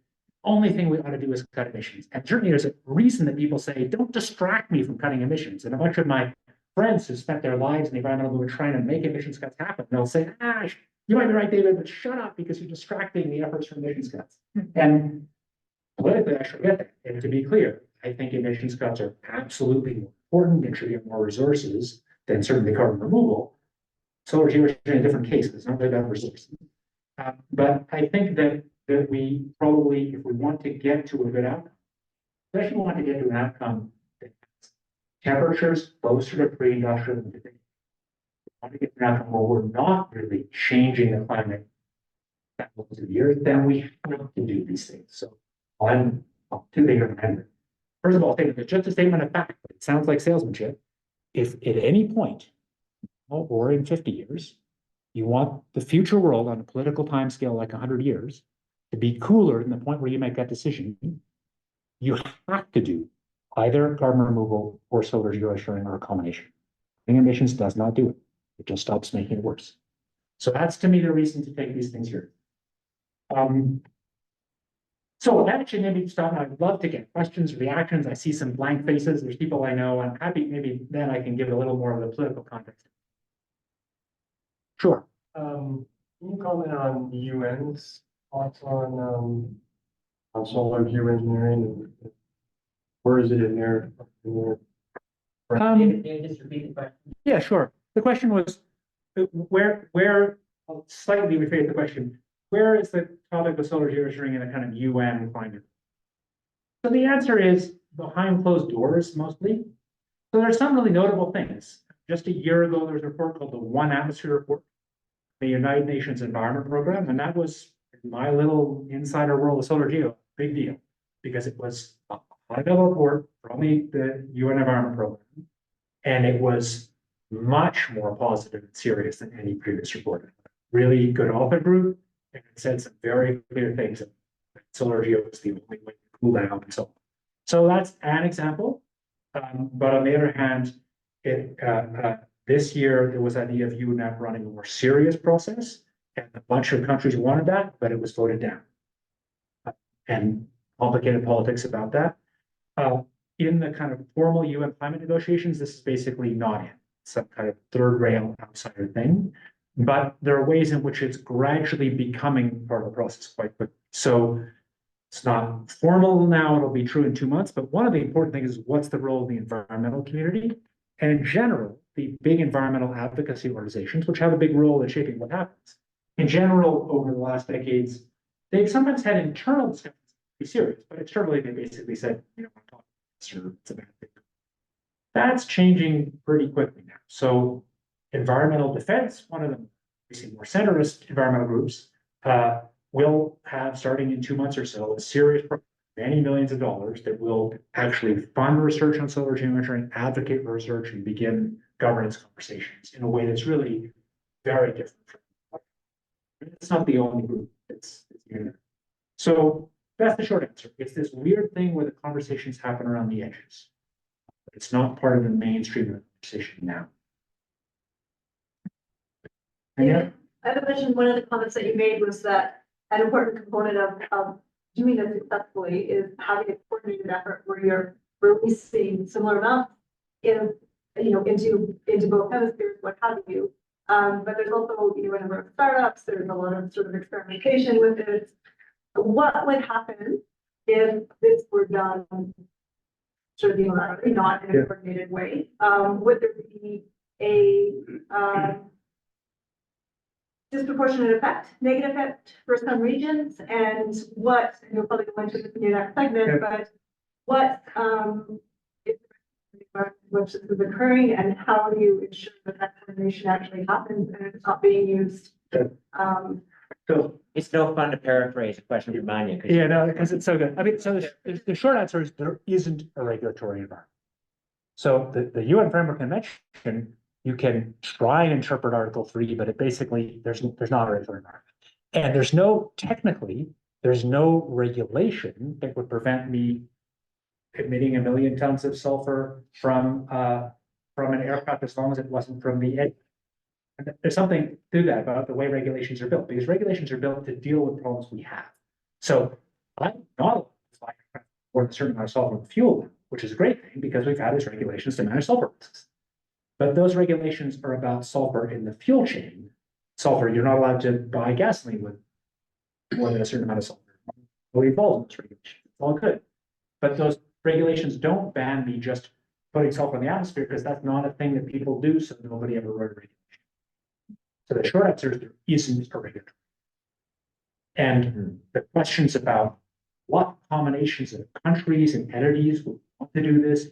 only thing we ought to do is cut emissions. And certainly there's a reason that people say, don't distract me from cutting emissions. And a bunch of my friends who spent their lives in the environmental movement trying to make emissions cuts happen, they'll say, you might be right, David, but shut up because you're distracting the efforts for emissions cuts. And politically, I should get that. And to be clear, I think emissions cuts are absolutely more important and should get more resources than certainly carbon removal. Solar geoengineering in a different case, it's not really about resources. But I think that we probably, if we want to get to a good outcome, especially want to get to an outcome that has temperatures closer to pre-industrial than today, we want to get to an outcome where we're not really changing the climate that was of years, then we have to do these things. So I'm too big of an amendment. First of all, it's just a statement of fact, but it sounds like salesmanship. If at any point, or in 50 years, you want the future world on a political timescale like 100 years to be cooler than the point where you make that decision, you have to do either carbon removal or solar geoengineering or a combination. Cutting emissions does not do it. It just stops making it worse. So that's to me the reason to take these things here. So that actually maybe stop. I'd love to get questions, reactions. I see some blank faces. There's people I know. I'm happy. Maybe then I can give a little more of the political context. Sure. Can you comment on the UN's thoughts on solar geoengineering? And where is it in there? David, can you just repeat the question? Yeah, sure. The question was, I'll slightly rephrase the question. Where is the topic of solar geoengineering in a kind of UN climate? So the answer is behind closed doors mostly. So there's some really notable things. Just a year ago, there was a report called the One Atmosphere Report, the United Nations Environment Program, and that was my little insider world of solar geo, big deal, because it was a high-level report from the UN Environment Program, and it was much more positive and serious than any previous report. Really good author group, and it said some very clear things that solar geo is the only way to cool down and so on. So that's an example. But on the other hand, this year there was the idea of UNEP running a more serious process, and a bunch of countries wanted that, but it was voted down. And complicated politics about that. In the kind of formal UN climate negotiations, this is basically not in some kind of third rail outsider thing. But there are ways in which it's gradually becoming part of the process quite quickly. So it's not formal now, it'll be true in 2 months, but one of the important things is what's the role of the environmental community? And in general, the big environmental advocacy organizations, which have a big role in shaping what happens. In general, over the last decades, they've sometimes had internal discussions, pretty serious, but externally they basically said, you know, I'm talking about this, it's a bad thing. That's changing pretty quickly now. So environmental defense, one of the more centrist environmental groups, will have, starting in 2 months or so, a serious program, many millions of dollars that will actually fund research on solar geoengineering, advocate for research, and begin governance conversations in a way that's really very different. It's not the only group that's here. So that's the short answer. It's this weird thing where the conversations happen around the edges. It's not part of the mainstream of the conversation now. Yeah, I have a question. One of the comments that you made was that an important component of doing this successfully is having a coordinated effort where you're releasing similar amounts in, into both hemispheres, what have you. But there's also, a number of startups, there's a lot of sort of experimentation with it. What would happen if this were done sort of unilaterally, not in a coordinated way? Would there be a disproportionate effect, negative effect for some regions? And what, and you'll probably go into this in your next segment, but what is which this is occurring, and how do you ensure that that coordination actually happens and it's not being used? So it's no fun to paraphrase a question from Manya. Yeah, no, because it's so good. I mean, so the short answer is there isn't a regulatory environment. So the UN Framework Convention, you can try and interpret Article 3, but it basically, there's not a regulatory environment. And there's no regulation that would prevent me emitting 1 million tons of sulfur from an aircraft as long as it wasn't from the edge. And there's something to that about the way regulations are built, because regulations are built to deal with problems we have. So I'm not allowed to fly aircraft for a certain amount of sulfur fuel, which is a great thing because we've had these regulations to manage sulfur risks. But those regulations are about sulfur in the fuel chain. Sulfur, you're not allowed to buy gasoline with more than a certain amount of sulfur. We'll evolve in those regulations. It's all good. But those regulations don't ban me just putting sulfur in the atmosphere, because that's not a thing that people do, so nobody ever wrote a regulation. So the short answer is there isn't a regulatory. And the questions about what combinations of countries and entities will want to do this,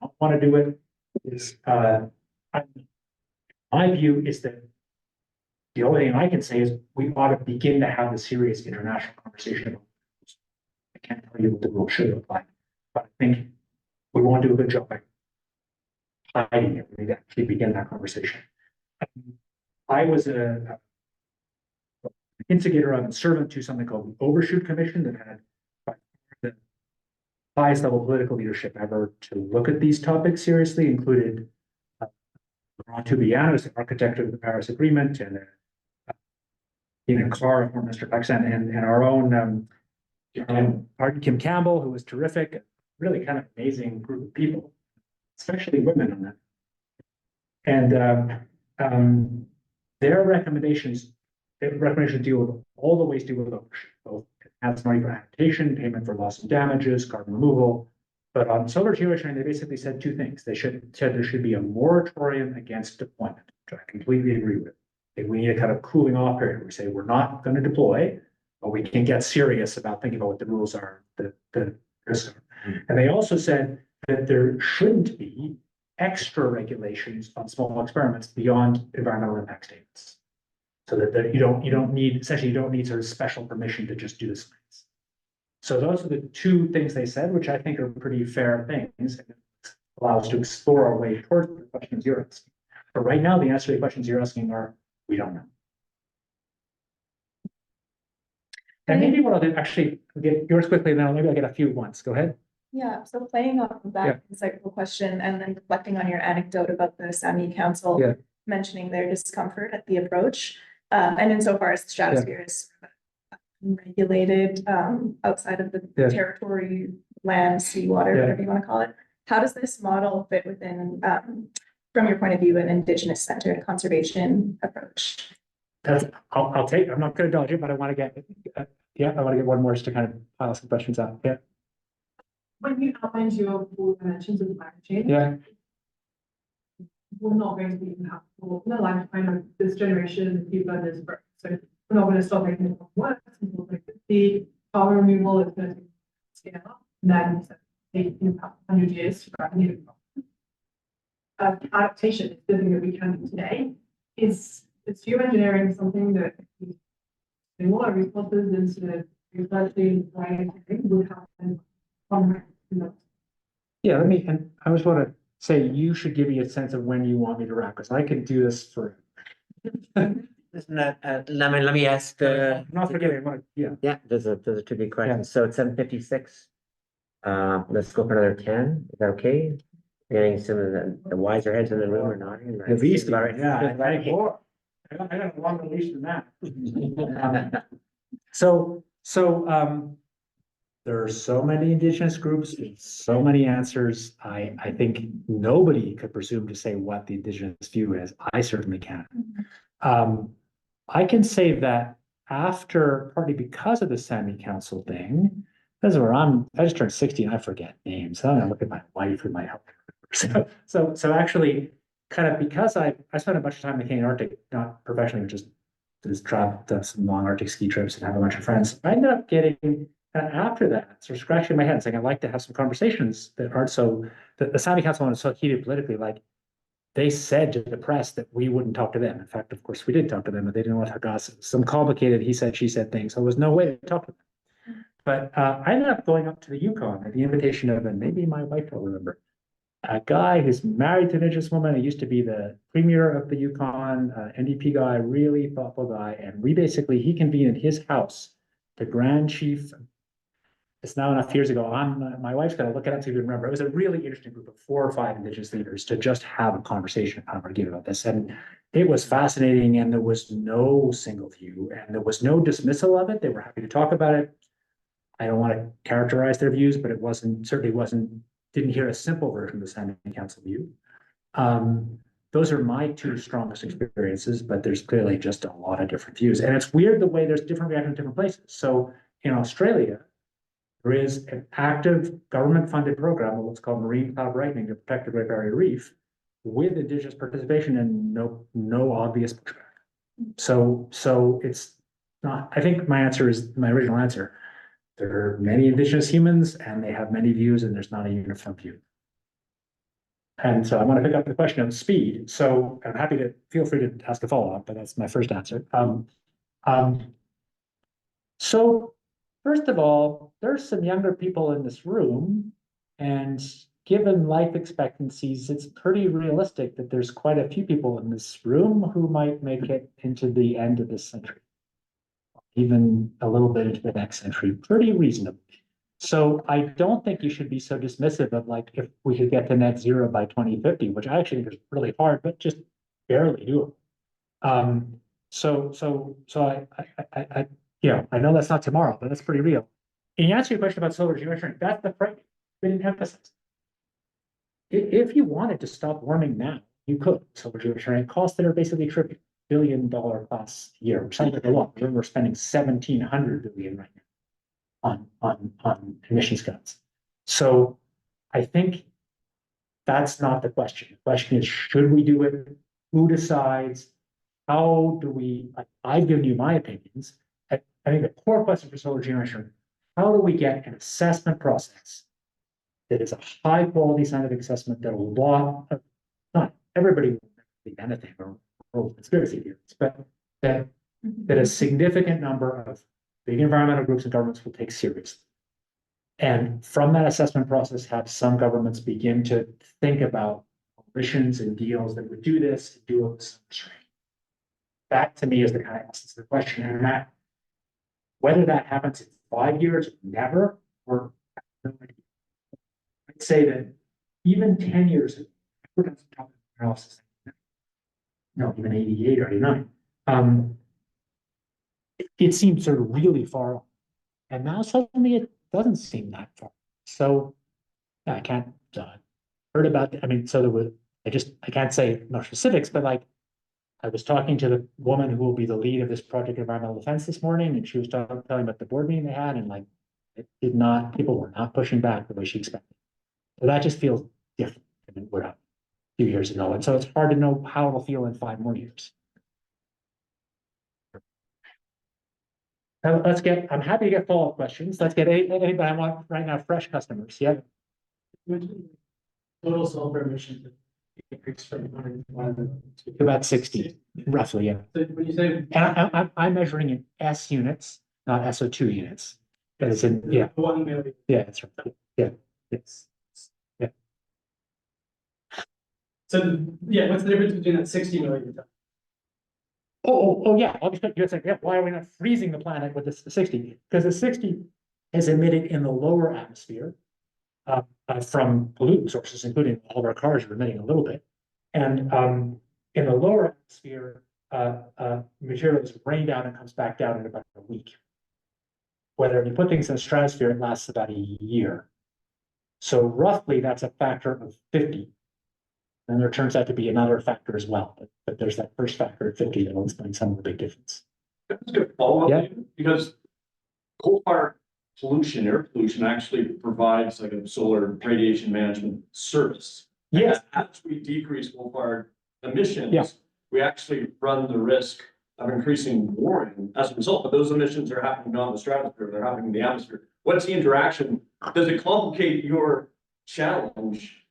don't want to do it, is my view is that the only thing I can say is we ought to begin to have a serious international conversation about this. I can't tell you what the rule should look like, but I think we want to do a good job by hiding it. We need to actually begin that conversation. I was an instigator of and servant to something called the Overshoot Commission that had the highest level political leadership ever to look at these topics seriously, included Tubiano, the architect of the Paris Agreement, and Carr, former Minister of Pakistan, and our own Pardon Kim Campbell, who was terrific, really kind of amazing group of people, especially women on that. And their recommendations deal with all the ways to deal with ownership, both advance money for adaptation, payment for loss and damages, carbon removal. But on solar geoengineering, they basically said two things. They said there should be a moratorium against deployment, which I completely agree with. We need a kind of cooling off period. We say we're not going to deploy, but we can get serious about thinking about what the rules are, the risks are. And they also said that there shouldn't be extra regulations on small experiments beyond environmental impact statements. So that you don't need sort of special permission to just do the science. So those are the two things they said, which I think are pretty fair things, and allow us to explore our way towards the questions you're asking. But right now, the answer to the questions you're asking are, we don't know. And maybe what I'll do, actually, get yours quickly, and then maybe I'll get a few once. Go ahead. Yeah, so playing off of that insightful question and then reflecting on your anecdote about the Sami Council mentioning their discomfort at the approach. And insofar as the stratosphere is regulated outside of the territory, land, seawater, whatever you want to call it. How does this model fit within, from your point of view, an Indigenous centered conservation approach? I'll take, I'm not going to dodge it, but I want to get, I want to get one more just to kind of pile some questions out. Yeah. When you outlined your four dimensions of climate change, we're not going to be impactful in the lifetime of this generation, people and this birth. So we're not going to stop making it work until 2050. Carbon removal is going to scale up, and then take 100 years to grab new. Adaptation is the thing that we can do today. Is geoengineering something that water resources into researching would happen? Yeah, and I just want to say you should give me a sense of when you want me to wrap, because I can do this for. Isn't that, let me ask, I'm not forgetting, yeah, those are two big questions. So it's 7:56. Let's go for another 10. Is that okay? Getting some of the wiser heads in the room or not? At least, I got a longer leash than that. So there are so many Indigenous groups, so many answers. I think nobody could presume to say what the Indigenous view is. I certainly can. I can say that after, partly because of the Sami Council thing, that's where I just turned 60 and I forget names. I don't look at my wife and my helper. So actually, kind of because I spent a bunch of time in the Canadian Arctic, not professionally, but just traveled some long Arctic ski trips and have a bunch of friends. I ended up getting, after that, sort of scratching my head and saying, I'd like to have some conversations that aren't so, the Sami Council was so heated politically, like they said to the press that we wouldn't talk to them. In fact, of course, we did talk to them, but they didn't want to talk to us. Some complicated he said, she said things. So there was no way to talk to them. But I ended up going up to the Yukon at the invitation of, and maybe my wife will remember, a guy who's married to an Indigenous woman who used to be the premier of the Yukon, NDP guy, really thoughtful guy. And he convened at his house, the Grand Chief. It's now enough years ago. My wife's going to look it up to even remember. It was a really interesting group of 4 or 5 Indigenous leaders to just have a conversation and argue about this. And it was fascinating, and there was no single view, and there was no dismissal of it. They were happy to talk about it. I don't want to characterize their views, but it didn't hear a simple version of the Sami Council view. Those are my 2 strongest experiences, but there's clearly just a lot of different views. And it's weird the way there's different reactions in different places. So in Australia, there is an active government-funded program of what's called marine cloud brightening to protect the Great Barrier Reef with Indigenous participation and no obvious pushback. So it's not, I think my original answer, there are many Indigenous humans and they have many views and there's not a uniform view. And so I want to pick up the question of speed. So I'm happy to feel free to ask a follow-up, but that's my first answer. So first of all, there's some younger people in this room, and given life expectancies, it's pretty realistic that there's quite a few people in this room who might make it into the end of this century, even a little bit into the next century, pretty reasonably. So I don't think you should be so dismissive of like, if we could get to net zero by 2050, which I actually think is really hard, but just barely doable. I know that's not tomorrow, but that's pretty real. And you answer your question about solar geoengineering, that's the frame we didn't emphasize. If you wanted to stop warming now, you could. Solar geoengineering costs that are basically $1 billion plus a year, which sounds like a lot. We're spending 1,700 billion right now on emissions cuts. So I think that's not the question. The question is, should we do it? Who decides? How do we, I've given you my opinions. I think the core question for solar geoengineering, how do we get an assessment process that is a high quality scientific assessment that a lot of, not everybody will believe anything or conspiracy theories, but that a significant number of big environmental groups and governments will take seriously. And from that assessment process, have some governments begin to think about coalitions and deals that would do this, to do it with some restraint. That to me is the kind of essence of the question. And that, whether that happens in 5 years, never, or no idea. I'd say that even 10 years ago, we're done some top analysis. No, even 88 or 89. It seemed sort of really far off. And now suddenly it doesn't seem that far. So I can't heard about, I mean, so there was, I can't say no specifics, but like, I was talking to the woman who will be the lead of this project environmental defense this morning, and she was telling about the board meeting they had, and like, people were not pushing back the way she expected. So that just feels different than we're a few years ago. And so it's hard to know how it'll feel in 5 more years. I'm happy to get follow-up questions. Let's get anybody I want right now, fresh customers. Yeah. Total sulfur emissions increase from 101 to about 60, roughly, yeah. So when you say, and I'm measuring in S units, not SO2 units. That is in, yeah. 1 million. Yeah, that's right. Yeah. Yes. Yeah. So yeah, what's the difference between that 60 million? Oh, yeah. Obviously, you're saying, yeah, why are we not freezing the planet with this 60? Because the 60 is emitted in the lower atmosphere from pollutant sources, including all of our cars are emitting a little bit. And in the lower atmosphere, material is rained out and comes back down in about a week. Whether you put things in the stratosphere, it lasts about a year. So roughly, that's a factor of 50. And there turns out to be another factor as well, but there's that first factor of 50 that will explain some of the big difference. That's a good follow-up, Yeah. because coal-fired pollution, air pollution actually provides like a solar radiation management service. Yes. As we decrease coal-fired emissions, Yeah. we actually run the risk of increasing warming as a result, but those emissions are happening not in the stratosphere, they're happening in the atmosphere. What's the interaction? Does it complicate your challenge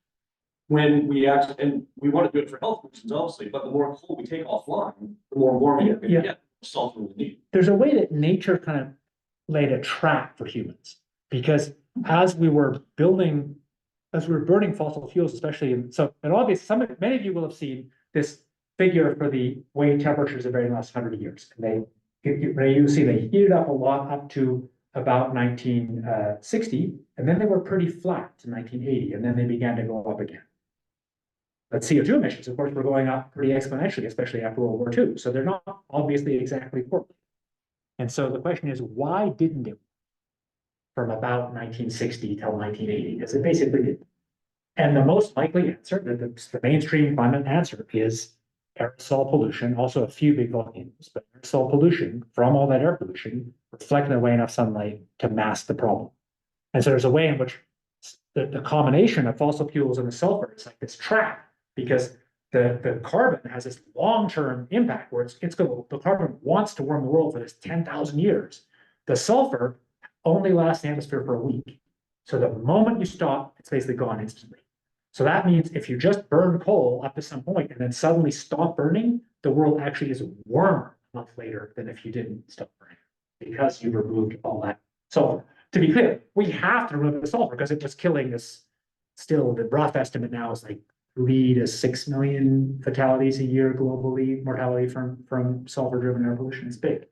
when we actually, and we want to do it for health reasons, obviously, but the more coal we take offline, the more warming you're going to get, sulfur we need. There's a way that nature kind of laid a trap for humans, because as we were burning fossil fuels, especially and obviously many of you will have seen this figure for the way temperatures have varied in the last 100 years. And you see they heated up a lot up to about 1960, and then they were pretty flat to 1980, and then they began to go up again. But CO2 emissions, of course, were going up pretty exponentially, especially after World War II. So they're not obviously exactly correlated. And so the question is, why didn't it from about 1960 till 1980? Because it basically did. And the most likely answer, the mainstream climate answer, is aerosol pollution, also a few big volcanoes, but aerosol pollution from all that air pollution reflecting away enough sunlight to mask the problem. And so there's a way in which the combination of fossil fuels and the sulfur is like this trap, because the carbon has this long-term impact where the carbon wants to warm the world for this 10,000 years. The sulfur only lasts in the atmosphere for a week. So the moment you stop, it's basically gone instantly. So that means if you just burn coal up to some point and then suddenly stop burning, the world actually is warmer a month later than if you didn't stop burning, because you removed all that sulfur. To be clear, we have to remove the sulfur because it was killing us. Still, the rough estimate now is like 3 to 6 million fatalities a year globally, mortality from sulfur-driven air pollution is big.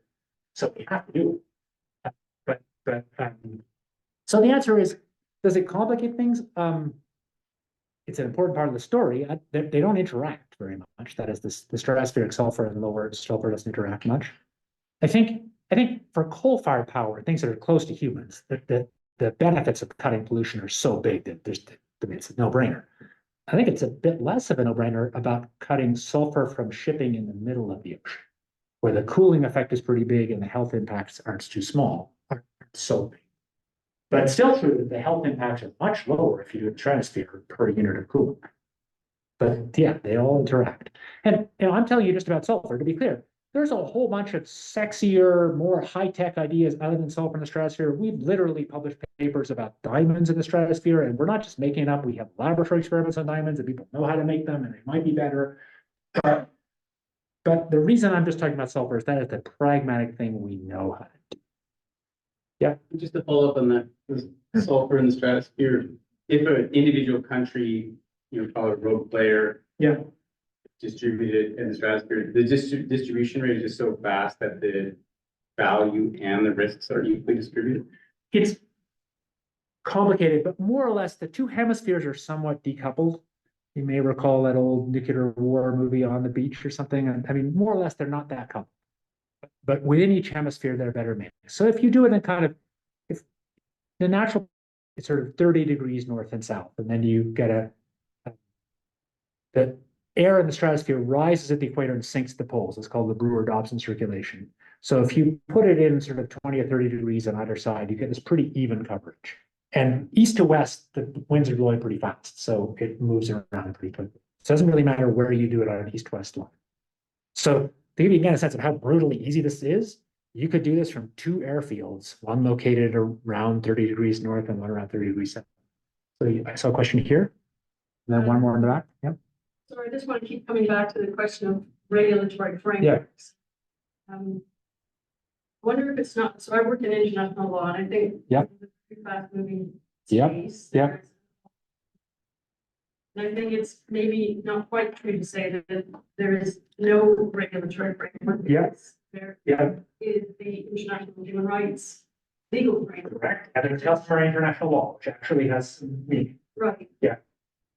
So we have to do it. So the answer is, does it complicate things? It's an important part of the story. They don't interact very much. That is, the stratospheric sulfur and lower sulfur doesn't interact much. I think for coal-fired power, things that are close to humans, the benefits of cutting pollution are so big that it's a no-brainer. I think it's a bit less of a no-brainer about cutting sulfur from shipping in the middle of the ocean, where the cooling effect is pretty big and the health impacts aren't too small, aren't so big. But it's still true that the health impacts are much lower if you do a stratosphere per unit of cooling. But yeah, they all interact. And I'm telling you just about sulfur, to be clear, there's a whole bunch of sexier, more high-tech ideas other than sulfur in the stratosphere. We've literally published papers about diamonds in the stratosphere, and we're not just making it up. We have laboratory experiments on diamonds, and people know how to make them, and they might be better. But the reason I'm just talking about sulfur is that it's a pragmatic thing we know how to do. Yeah. Just to follow up on that, the sulfur in the stratosphere, if an individual country, call it a rogue player. Yeah. Distributed in the stratosphere, the distribution rate is just so fast that the value and the risks are equally distributed. It's complicated, but more or less the two hemispheres are somewhat decoupled. You may recall that old nuclear war movie On the Beach or something. And I mean, more or less, they're not that coupled. But within each hemisphere, they're better made. So if you do it in kind of, if the natural, it's sort of 30 degrees north and south, and then you get the air in the stratosphere rises at the equator and sinks at the poles. It's called the Brewer-Dobson circulation. So if you put it in sort of 20 or 30 degrees on either side, you get this pretty even coverage. And east to west, the winds are blowing pretty fast, so it moves around pretty quickly. So it doesn't really matter where you do it on an east-west line. So to give you again a sense of how brutally easy this is, you could do this from two airfields, one located around 30 degrees north and one around 30 degrees south. So I saw a question here, and then one more in the back. Yep. So I just want to keep coming back to the question of regulatory frameworks. Wonder if it's not, so I work in international law, and I think. Yep. It's a pretty fast moving Yep. space. Yep. And I think it's maybe not quite true to say that there is no regulatory framework. Yeah. There Yeah. is the international human rights legal framework. Correct. And there's customary international law, which actually has some meaning. Right. Yeah.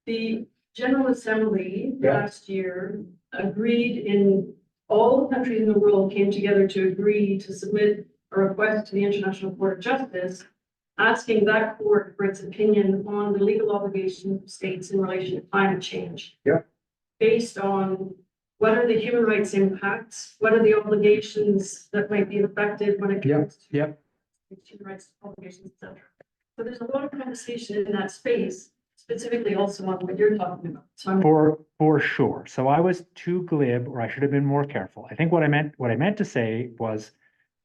The General Assembly Yeah. last year agreed all the countries in the world came together to agree to submit a request to the International Court of Justice, asking that court for its opinion on the legal obligation of states in relation to climate change. Yeah. Based on what are the human rights impacts, what are the obligations that might be affected when it comes to human rights obligations, etc. So there's a lot of conversation in that space, specifically also on what you're talking about. So I'm For sure. So I was too glib, or I should have been more careful. I think what I meant to say was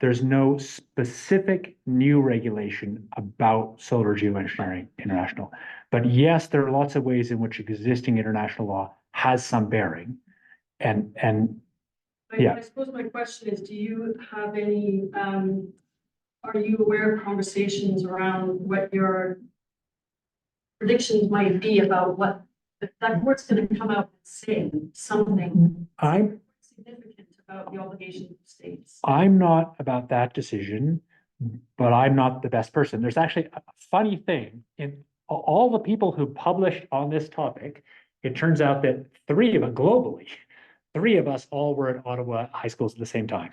there's no specific new regulation about solar geoengineering international. But yes, there are lots of ways in which existing international law has some bearing. And yeah. I suppose my question is, do you have any, are you aware of conversations around what your predictions might be about what that court's going to come out and say something significant about the obligations of states? I'm not about that decision, but I'm not the best person. There's actually a funny thing in all the people who published on this topic. It turns out that three of us all were at Ottawa high schools at the same time.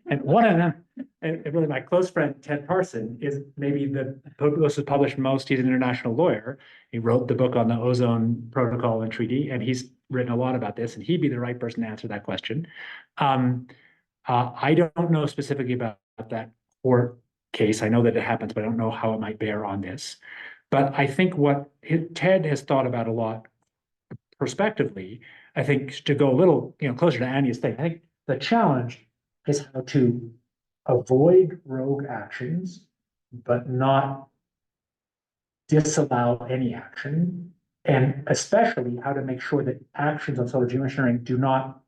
And one of them, and really my close friend, Ted Parson, is maybe the most published most. He's an international lawyer. He wrote the book on the ozone protocol and treaty, and he's written a lot about this, and he'd be the right person to answer that question. I don't know specifically about that court case. I know that it happens, but I don't know how it might bear on this. But I think what Ted has thought about a lot prospectively, I think to go a little closer to Anya's thing, I think the challenge is how to avoid rogue actions, but not disallow any action, and especially how to make sure that actions on solar geoengineering do not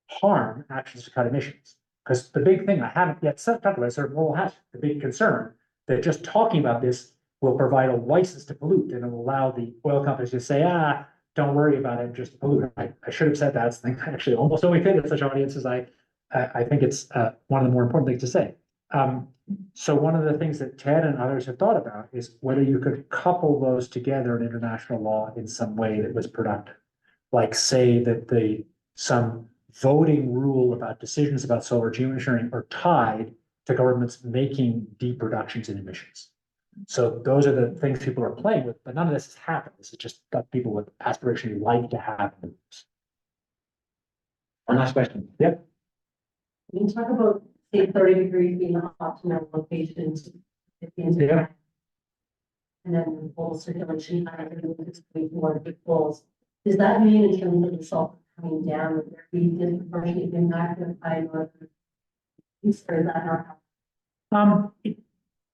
harm actions to cut emissions. Because the big thing I haven't yet talked about is the big concern that just talking about this will provide a license to pollute, and it will allow the oil companies to say, don't worry about it, just pollute. I should have said that. It's the thing I actually almost always say to such audiences. I think it's one of the more important things to say. So one of the things that Ted and others have thought about is whether you could couple those together in international law in some way that was productive. Like say that some voting rule about decisions about solar geoengineering are tied to governments making deep reductions in emissions. So those are the things people are playing with, but none of this has happened. This is just stuff people with aspiration like to happen. One last question. Yep. When you talk about, say, 30 degrees being the optimal location to get the Yeah. internet, and then the full circulation, I don't know if it's going more big poles. Does that mean in terms of the salt coming down, would there be disproportionate impact of high northern east, or is that not?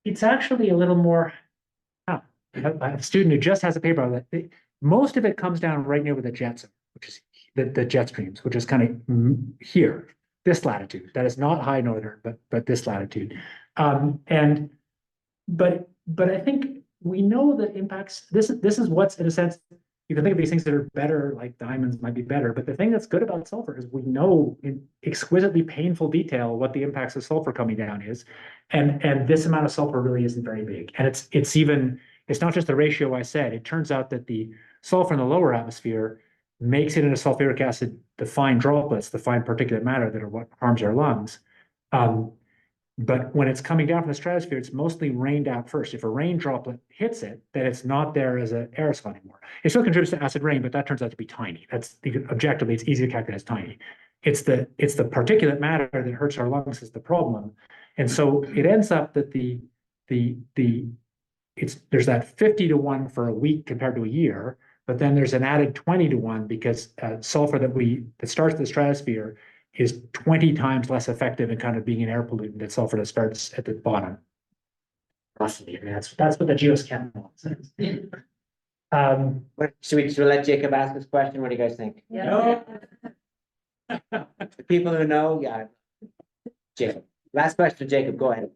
It's actually a little more. I have a student who just has a paper on that. Most of it comes down right near where the jets are, which is the jet streams, which is kind of here, this latitude. That is not high northern, but this latitude. But I think we know that impacts. This is what's in a sense. You can think of these things that are better, like diamonds might be better. But the thing that's good about sulfur is we know in exquisitely painful detail what the impacts of sulfur coming down is. And this amount of sulfur really isn't very big. And it's not just the ratio I said. It turns out that the sulfur in the lower atmosphere makes it into sulfuric acid, the fine droplets, the fine particulate matter that are what harms our lungs. But when it's coming down from the stratosphere, it's mostly rained out first. If a rain droplet hits it, then it's not there as an aerosol anymore. It still contributes to acid rain, but that turns out to be tiny. That's objectively, it's easy to calculate as tiny. It's the particulate matter that hurts our lungs is the problem. And so it ends up that there's that 50 to 1 for a week compared to a year, but then there's an added 20 to 1 because sulfur that starts in the stratosphere is 20 times less effective in kind of being an air pollutant than sulfur that starts at the bottom. Roughly, I mean, that's what the geochem law says. Should we let Jacob ask this question? What do you guys think? Yeah. The people who know, yeah. Jacob. Last question, Jacob, go ahead.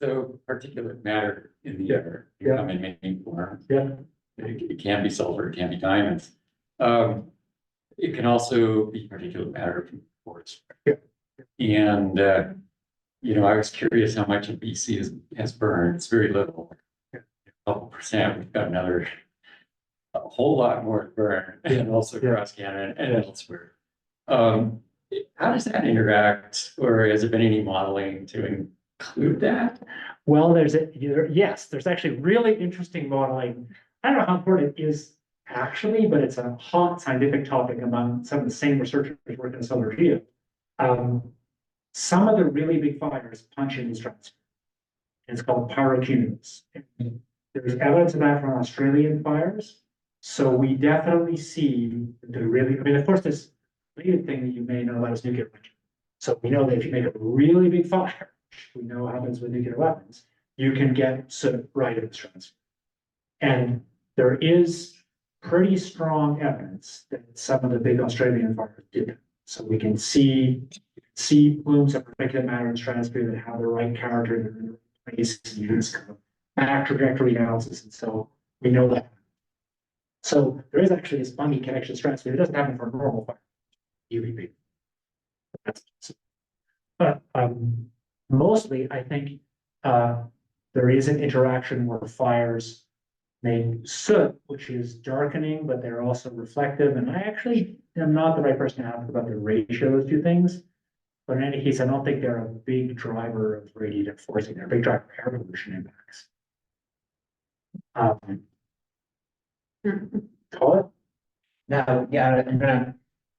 So particulate matter in the air, Yeah. come in many forms. Yeah. It can be sulfur, it can be diamonds. It can also be particulate matter from reports. Yeah. And, I was curious how much of BC has burned. It's very little. A couple percent. We've got a whole lot more to burn, and also across Canada and elsewhere. How does that interact, or has there been any modeling to include that? Well, there's actually really interesting modeling. I don't know how important it is actually, but it's a hot scientific topic among some of the same researchers working in solar geo. Some of the really big fires punch in the stratosphere. It's called pyrocumulus. There's evidence of that from Australian fires. So we definitely see of course, this related thing that you may know about is nuclear winter. So we know that if you make a really big fire, we know what happens with nuclear weapons, you can get soot right in the stratosphere. And there is pretty strong evidence that some of the big Australian fires did. So we can see plumes of particulate matter in the stratosphere that have the right character in the right place, and use kind of back trajectory analysis. And so we know that. So there is actually this funny connection to stratosphere. It doesn't happen for a normal fire. UVB. But mostly, I think there is an interaction where fires make soot, which is darkening, but they're also reflective. And I actually am not the right person to ask about the ratio of those two things. But in any case, I don't think they're a big driver of radiative forcing. They're a big driver of air pollution impacts. Call it? Now, yeah, I'm gonna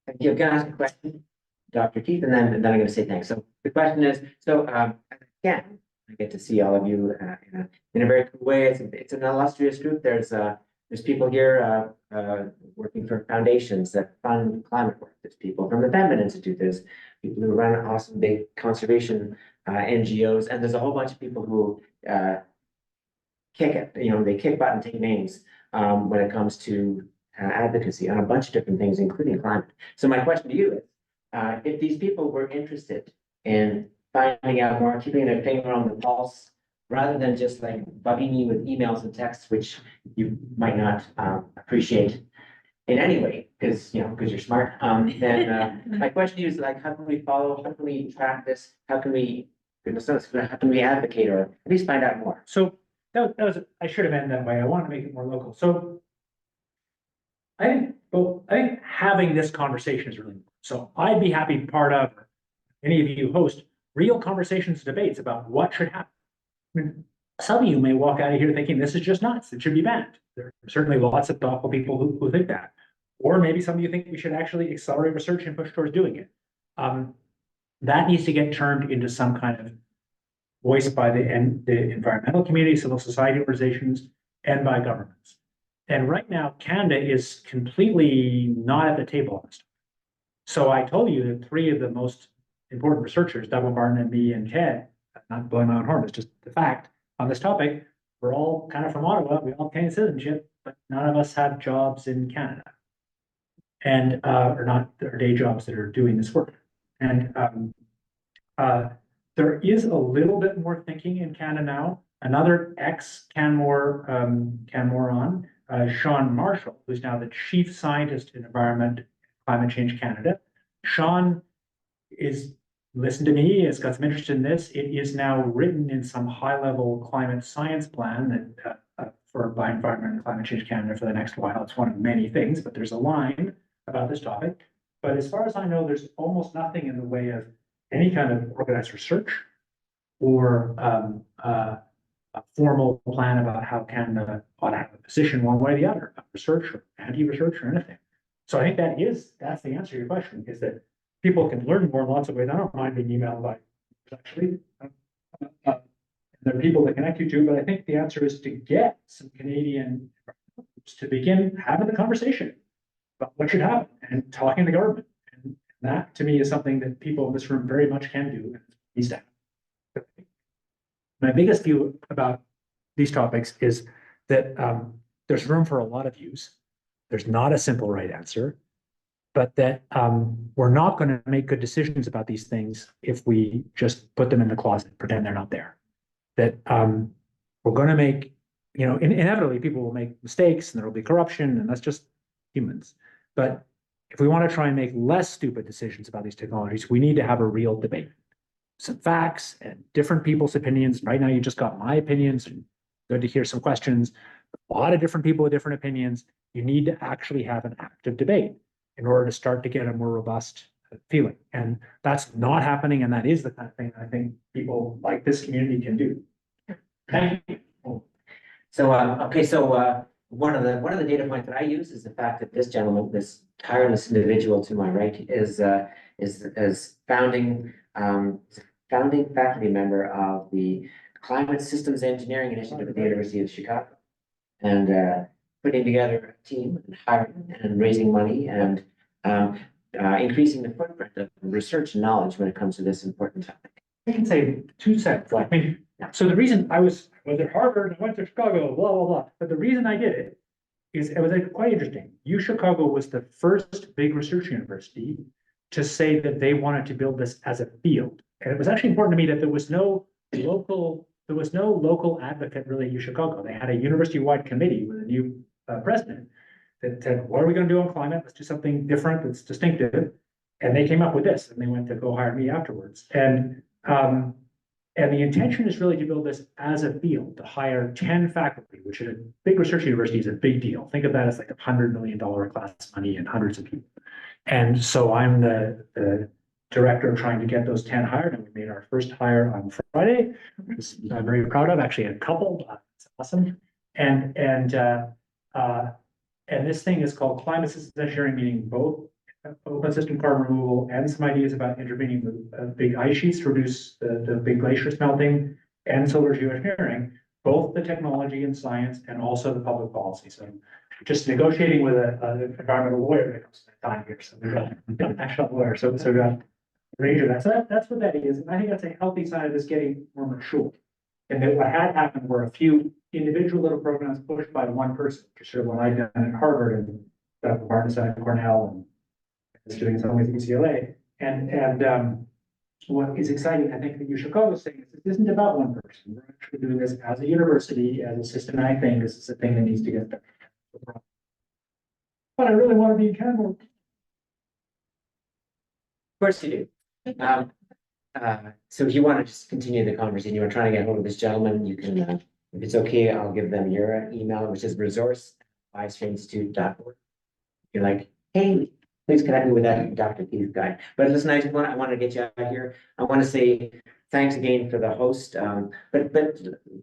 ask a question, Dr. Keith, and then I'm gonna say thanks. So the question is, again, I get to see all of you in a very cool way. It's an illustrious group. There's people here working for foundations that fund climate work. There's people from the Penman Institute. There's people who run awesome big conservation NGOs, and there's a whole bunch of people who kick it. They kick butt and take names when it comes to advocacy on a bunch of different things, including climate. So my question to you is, if these people were interested in finding out more, keeping their finger on the pulse, rather than just like bugging you with emails and texts, which you might not appreciate in any way, because you're smart. Then my question to you is like, how can we follow? How can we track this? How can we goodness knows, how can we advocate or at least find out more? So that was, I should have ended that way. I wanted to make it more local. So I think having this conversation is really important. So I'd be happy part of, any of you host real conversations, debates about what should happen. I mean, some of you may walk out of here thinking this is just nuts. It should be banned. There are certainly lots of thoughtful people who think that. Or maybe some of you think we should actually accelerate research and push towards doing it. That needs to get turned into some kind of voice by the environmental community, civil society organizations, and by governments. And right now, Canada is completely not at the table on this. So I told you that three of the most important researchers, Doug Martin and me and Ted, not blowing my own horn, it's just the fact on this topic, we're all kind of from Ottawa, we all have Canadian citizenship, but none of us have jobs in Canada. And, or not, or day jobs that are doing this work. And there is a little bit more thinking in Canada now. Another ex-Canmore, Canmore Sean Marshall, who's now the chief scientist in Environment Climate Change Canada. Sean is, listen to me, has got some interest in this. It is now written in some high-level climate science plan that for by Environment and Climate Change Canada for the next while. It's one of many things, but there's a line about this topic. But as far as I know, there's almost nothing in the way of any kind of organized research or a formal plan about how Canada ought to have a position one way or the other, about research or anti-research or anything. So I think that's the answer to your question, is that people can learn more in lots of ways. I don't mind being emailed by, actually. There are people that connect you to, but I think the answer is to get some Canadian groups to begin having the conversation about what should happen and talking to government. And that, to me, is something that people in this room very much can do and needs to happen. My biggest view about these topics is that there's room for a lot of views. There's not a simple right answer, but that we're not going to make good decisions about these things if we just put them in the closet, pretend they're not there. That we're going to make, inevitably people will make mistakes and there will be corruption, and that's just humans. But if we want to try and make less stupid decisions about these technologies, we need to have a real debate. Some facts and different people's opinions. Right now, you just got my opinions, and good to hear some questions. A lot of different people with different opinions. You need to actually have an active debate in order to start to get a more robust feeling. And that's not happening, and that is the kind of thing I think people like this community can do. Thank you. So, okay, so one of the data points that I use is the fact that this gentleman, this tireless individual to my right, is founding faculty member of the Climate Systems Engineering Initiative at the University of Chicago, and putting together a team and hiring and raising money and increasing the footprint of research and knowledge when it comes to this important topic. I can say 2 cents. I mean, so the reason I was at Harvard, I went to Chicago, blah, blah, blah. But the reason I did it is it was quite interesting. Chicago was the first big research university to say that they wanted to build this as a field. And it was actually important to me that there was no local advocate really at Chicago. They had a university-wide committee with a new president that said, what are we going to do on climate? Let's do something different that's distinctive. And they came up with this, and they went to go hire me afterwards. And the intention is really to build this as a field, to hire 10 faculty, which at a big research university is a big deal. Think of that as like $100 million class money and hundreds of people. And so I'm the director of trying to get those 10 hired, and we made our first hire on Friday, which I'm very proud of. Actually, a couple, it's awesome. And this thing is called Climate Systems Engineering, meaning both open system carbon removal and some ideas about intervening with big ice sheets to reduce the big glaciers melting, and solar geoengineering, both the technology and science and also the public policy. So just negotiating with an environmental lawyer that comes to time here. So we've got an actual lawyer. So we've got a range of that. So that's what that is. And I think that's a healthy sign of this getting more mature. And then what had happened were a few individual little programs pushed by one person, which is sort of what I'd done at Harvard and Dr. Martin at Cornell and is doing in some ways at UCLA. And what is exciting, I think, that Chicago is saying is this isn't about one person. We're actually doing this as a university, as a systematic thing. This is a thing that needs to get better. But I really want to be in Canmore. Of course you do. so if you want to just continue the conversation, you are trying to get hold of this gentleman, you can, if it's okay, I'll give them your email, which is resource@biosphereinstitute.org. You're like, hey, please connect me with that Dr. Keith guy. But listen, I want to get you out of here. I want to say thanks again for the host, but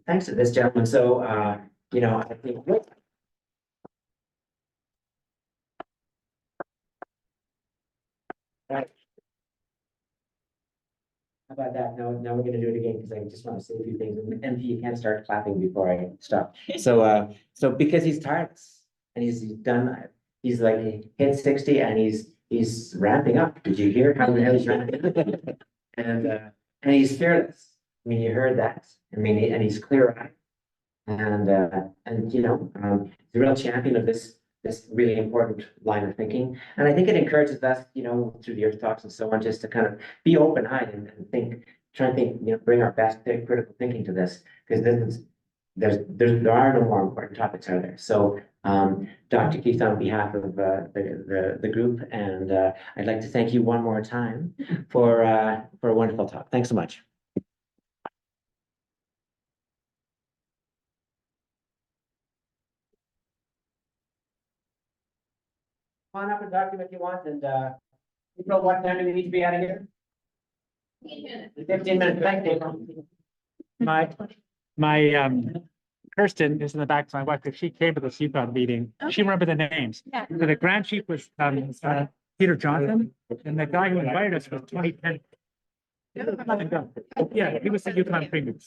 thanks to this gentleman. So, you know, I think. Right. How about that? Now we're gonna do it again because I just want to say a few things. And you can't start clapping before I stop. So, so because he's tireless and he's done, he's like hit 60 and he's ramping up. Did you hear how he's ramping up? And he's fearless. I mean, you heard that. I mean, and he's clear-eyed. And you know, he's a real champion of this really important line of thinking. And I think it encourages us, you know, through the Earth Talks and so on, just to kind of be open-eyed and think, try and think, you know, bring our best critical thinking to this, because there are no more important topics, are there? So, Dr. Keith, on behalf of the group, and I'd like to thank you one more time for a wonderful talk. Thanks so much. Come on up and talk to me if you want, and April, what time do we need to be out of here? 15 minutes, thank you. My Kirsten is in the back, my wife, because she came to the CPAC meeting. She remembered the names. Yeah. So the Grand Chief was Peter Johnson, and the guy who invited us was 2010. Yeah, he was the Yukon Premium.